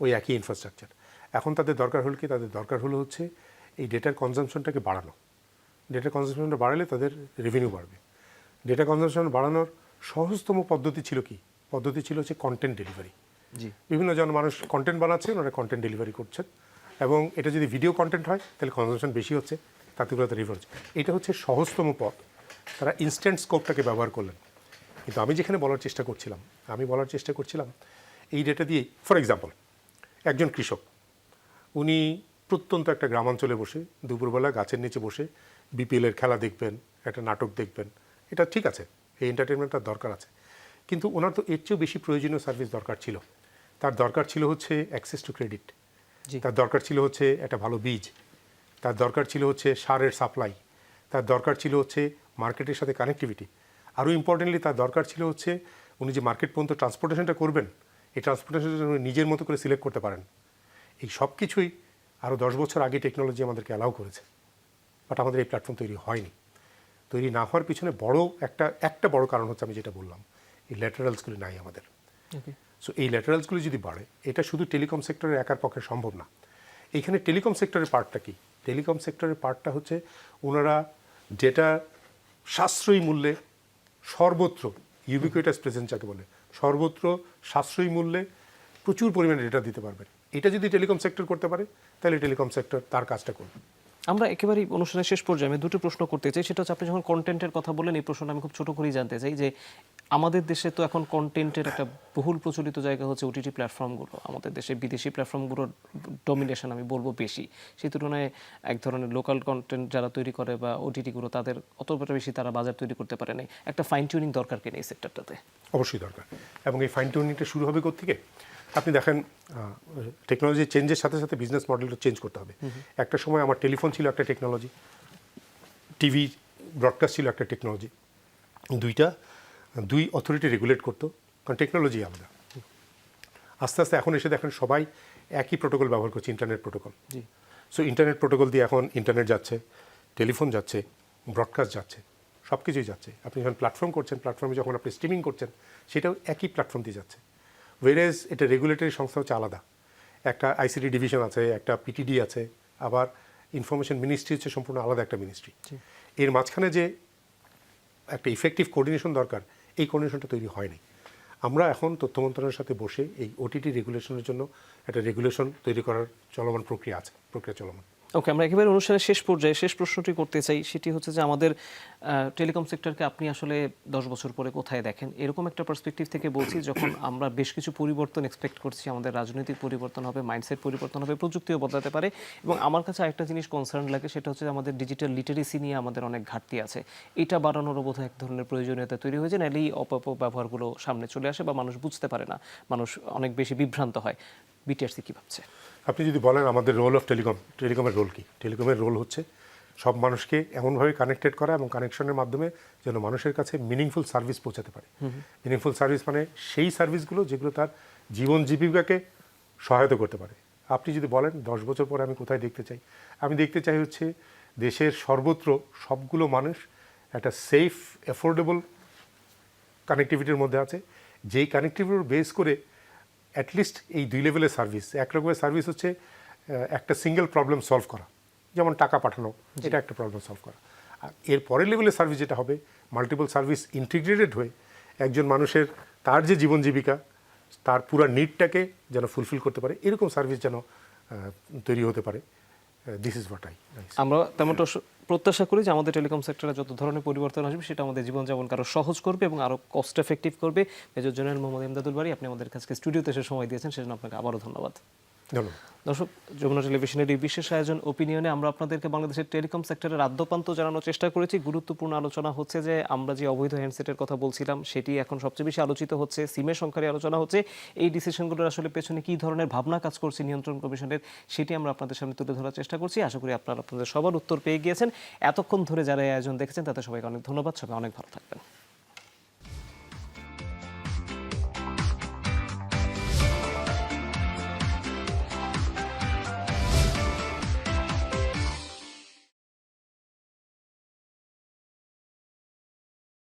Speaker 2: ওই একই ইনফ্রাস্ট্রাকচার। এখন তাদের দরকার হলো কি? তাদের দরকার হলো হচ্ছে এই ডেটার কনজামশনটাকে বাড়ানো। ডেটা কনজামশনটা বাড়ালে তাদের রেভিনিউ বাড়বে। ডেটা কনজামশন বাড়ানোর সহজতম পদ্ধতি ছিল কি? পদ্ধতি ছিল হচ্ছে কন্টেন্ট ডেলিভারি। বিভিন্ন জন মানুষ কন্টেন্ট বানাচ্ছে, ওনারা কন্টেন্ট ডেলিভারি করছেন, এবং এটা যদি ভিডিও কন্টেন্ট হয় তাহলে কনজামশন বেশি হচ্ছে, তাতে করে রিভার হচ্ছে। এটা হচ্ছে সহজতম পথ। তারা ইনস্ট্যান্ট স্কোপটাকে ব্যবহার করলেন। কিন্তু আমি যেখানে বলার চেষ্টা করছিলাম এই ডেটা দিয়ে, ফর এক্সাম্পল একজন কৃষক, উনি প্রত্যন্ত একটা গ্রামাঞ্চলে বসে দুপুরবেলা গাছের নিচে বসে বিপিএলের খেলা দেখবেন, একটা নাটক দেখবেন, এটা ঠিক আছে, এই এন্টারটেনমেন্ট তার দরকার আছে। কিন্তু ওনার তো এর চেয়েও বেশি প্রয়োজনীয় সার্ভিস দরকার ছিল। তার দরকার ছিল হচ্ছে অ্যাক্সেস টু ক্রেডিট, তার দরকার ছিল হচ্ছে একটা ভালো বীজ, তার দরকার ছিল হচ্ছে সারের সাপ্লাই, তার দরকার ছিল হচ্ছে মার্কেটের সাথে কানেক্টিভিটি। আরও ইম্পর্টেন্টলি তার দরকার ছিল হচ্ছে উনি যে মার্কেট পর্যন্ত ট্রান্সপোর্টেশনটা করবেন, এই ট্রান্সপোর্টেশনটা উনি নিজের মতো করে সিলেক্ট করতে পারেন। এই সব কিছুই আরও 10 বছর আগে টেকনোলজি আমাদেরকে অ্যালাউ করেছে, বাট আমাদের এই প্ল্যাটফর্ম তৈরি হয়নি। তৈরি না হওয়ার পিছনে একটা বড় কারণ হচ্ছে আমি যেটা বললাম, এই ল্যাটারালসগুলি নাই আমাদের। সো এই ল্যাটারালসগুলি যদি বাড়ে, এটা শুধু টেলিকম সেক্টরের একার পক্ষে সম্ভব না। এইখানে টেলিকম সেক্টরের পার্টটা কি? টেলিকম সেক্টরের পার্টটা হচ্ছে ওনারা ডেটা সাশ্রয়ী মূল্যে সর্বত্র, ইউবিকুইটাস প্রেজেন্স যাকে বলে, সর্বত্র সাশ্রয়ী মূল্যে প্রচুর পরিমাণে ডেটা দিতে পারবেন। এটা যদি টেলিকম সেক্টর করতে পারে, তাহলে টেলিকম সেক্টর তার কাজটা করবে।
Speaker 1: আমরা একেবারেই অনুষ্ঠানের শেষ পর্যায়ে আমি দুটো প্রশ্ন করতে চাই। সেটা হচ্ছে, আপনি যখন কন্টেন্টের কথা বললেন, এই প্রশ্নটা আমি খুব ছোট করেই জানতে চাই যে আমাদের দেশে তো এখন কন্টেন্টের একটা বহুল প্রচলিত জায়গা হচ্ছে ওটিটি প্ল্যাটফর্মগুলো। আমাদের দেশে বিদেশি প্ল্যাটফর্মগুলোর ডমিনেশন আমি বলবো বেশি। সেই তুলনায় এক ধরনের লোকাল কন্টেন্ট যারা তৈরি করে বা ওটিটিগুলো, তাদের অতটা বেশি তারা বাজার তৈরি করতে পারে নাই। একটা ফাইন টিউনিং দরকার কিনা এই সেক্টরটাতে?
Speaker 2: অবশ্যই দরকার, এবং এই ফাইন টিউনিংটা শুরু হবে কোত্থেকে? আপনি দেখেন, টেকনোলজি চেঞ্জের সাথে সাথে বিজনেস মডেলটা চেঞ্জ করতে হবে। একটা সময় আমার টেলিফোন ছিল একটা টেকনোলজি, টিভি ব্রডকাস্ট ছিল একটা টেকনোলজি, দুই অথরিটি রেগুলেট করতো, কারণ টেকনোলজি আলাদা। আস্তে আস্তে এখন এসে দেখেন সবাই একই প্রোটোকল ব্যবহার করছে, internet protocol. So internet protocol দিয়ে এখন ইন্টারনেট যাচ্ছে, টেলিফোন যাচ্ছে, ব্রডকাস্ট যাচ্ছে, সব কিছুই যাচ্ছে। আপনি যখন প্ল্যাটফর্ম করছেন, প্ল্যাটফর্মে যখন আপনি স্ট্রিমিং করছেন, সেটাও একই প্ল্যাটফর্ম দিয়ে যাচ্ছে। ওয়েরেজ এটা রেগুলেটরি সংস্থা হচ্ছে আলাদা, একটা আইসিটি ডিভিশন আছে, একটা পিটিডি আছে, আবার ইনফরমেশন মিনিস্ট্রি হচ্ছে সম্পূর্ণ আলাদা একটা মিনিস্ট্রি। এর মাঝখানে যে একটা ইফেক্টিভ কোঅর্ডিনেশন দরকার, এই কোঅর্ডিনেশনটা তৈরি হয়নি। আমরা এখন তথ্য মন্ত্রণালয়ের সাথে বসে এই ওটিটি রেগুলেশনের জন্য একটা রেগুলেশন তৈরি করার চলমান প্রক্রিয়া চলমান।
Speaker 1: ওকে, আমরা একেবারে অনুষ্ঠানের শেষ পর্যায়ে শেষ প্রশ্নটি করতে চাই। সেটি হচ্ছে যে আমাদের টেলিকম সেক্টরকে আপনি আসলে 10 বছর পরে কোথায় দেখেন? এরকম একটা পার্সপেক্টিভ থেকে বলছি, যখন আমরা বেশ কিছু পরিবর্তন এক্সপেক্ট করছি, আমাদের রাজনৈতিক পরিবর্তন হবে, মাইন্ডসেট পরিবর্তন হবে, প্রযুক্তিও বদলাতে পারে, এবং আমার কাছে আরেকটা জিনিস কনসার্ন লাগে, সেটা হচ্ছে আমাদের ডিজিটাল লিটারেসি নিয়ে আমাদের অনেক ঘাটতি আছে। এটা বাড়ানোরও বোধহয় এক ধরনের প্রয়োজনীয়তা তৈরি হয়েছে, নাহলে এই অপব্যবহারগুলো সামনে চলে আসে বা মানুষ বুঝতে পারে না, মানুষ অনেক বেশি বিভ্রান্ত হয়। বিটিআরসি কী ভাবছে?
Speaker 2: আপনি যদি বলেন আমাদের রোল অফ টেলিকমের রোল কি? টেলিকমের রোল হচ্ছে সব মানুষকে এমনভাবে কানেক্টেড করা এবং কানেকশনের মাধ্যমে যেন মানুষের কাছে মিনিংফুল সার্ভিস পৌঁছাতে পারে। মিনিংফুল সার্ভিস মানে সেই সার্ভিসগুলো যেগুলো তার জীবন জীবিকাকে সহায়তা করতে পারে। আপনি যদি বলেন 10 বছর পরে আমি কোথায় দেখতে চাই, আমি দেখতে চাই হচ্ছে দেশের সর্বত্র সবগুলো মানুষ একটা সেফ অ্যাফোর্ডেবল কানেক্টিভিটির মধ্যে আছে, যেই কানেক্টিভিটির বেস করে অ্যাটলিস্ট এই 2 লেভেলের সার্ভিস। এক রকমের সার্ভিস হচ্ছে একটা সিঙ্গেল প্রবলেম সলভ করা, যেমন টাকা পাঠানো, এটা একটা প্রবলেম সলভ করা। আর এর পরের লেভেলের সার্ভিস যেটা হবে, মাল্টিপল সার্ভিস ইন্টিগ্রেটেড হয়ে একজন মানুষের তার যে জীবন জীবিকা, তার পুরো নিডটাকে যেন ফুলফিল করতে পারে, এরকম সার্ভিস যেন তৈরি হতে পারে। দিস ইজ হোয়াট
Speaker 1: আমরা তেমনটা প্রত্যাশা করি যে আমাদের টেলিকম সেক্টরে যত ধরনের পরিবর্তন আসবে, সেটা আমাদের জীবনযাপন আরও সহজ করবে এবং আরও কস্ট এফেক্টিভ করবে। মেজর জেনারেল মোহাম্মদ ইমদাদুল বারী, আপনি আমাদের কাছে স্টুডিওতে এসে সময় দিয়েছেন, সেজন্য আপনাকে আবারও ধন্যবাদ। দর্শক, যমুনা টেলিভিশনের এই বিশেষ আয়োজন ওপিনিয়নে আমরা আপনাদেরকে বাংলাদেশের টেলিকম সেক্টরের আদ্যপান্ত জানানোর চেষ্টা করেছি। গুরুত্বপূর্ণ আলোচনা হচ্ছে যে আমরা যে অবৈধ হ্যান্ডসেটের কথা বলছিলাম, সেটি এখন সবচেয়ে বেশি আলোচিত হচ্ছে, সিমের সংখ্যার আলোচনা হচ্ছে। এই ডিসিশনগুলোর আসলে পেছনে কী ধরনের ভাবনা কাজ করছে নিয়ন্ত্রণ কমিশনের, সেটি আমরা আপনাদের সামনে তুলে ধরার চেষ্টা করছি। আশা করি আপনাদের সবার উত্তর পেয়ে গিয়েছেন। এতক্ষণ ধরে যারা এই আয়োজন দেখেছেন তাদের সবাইকে অনেক ধন্যবাদ। সবাই অনেক ভালো থাকবেন।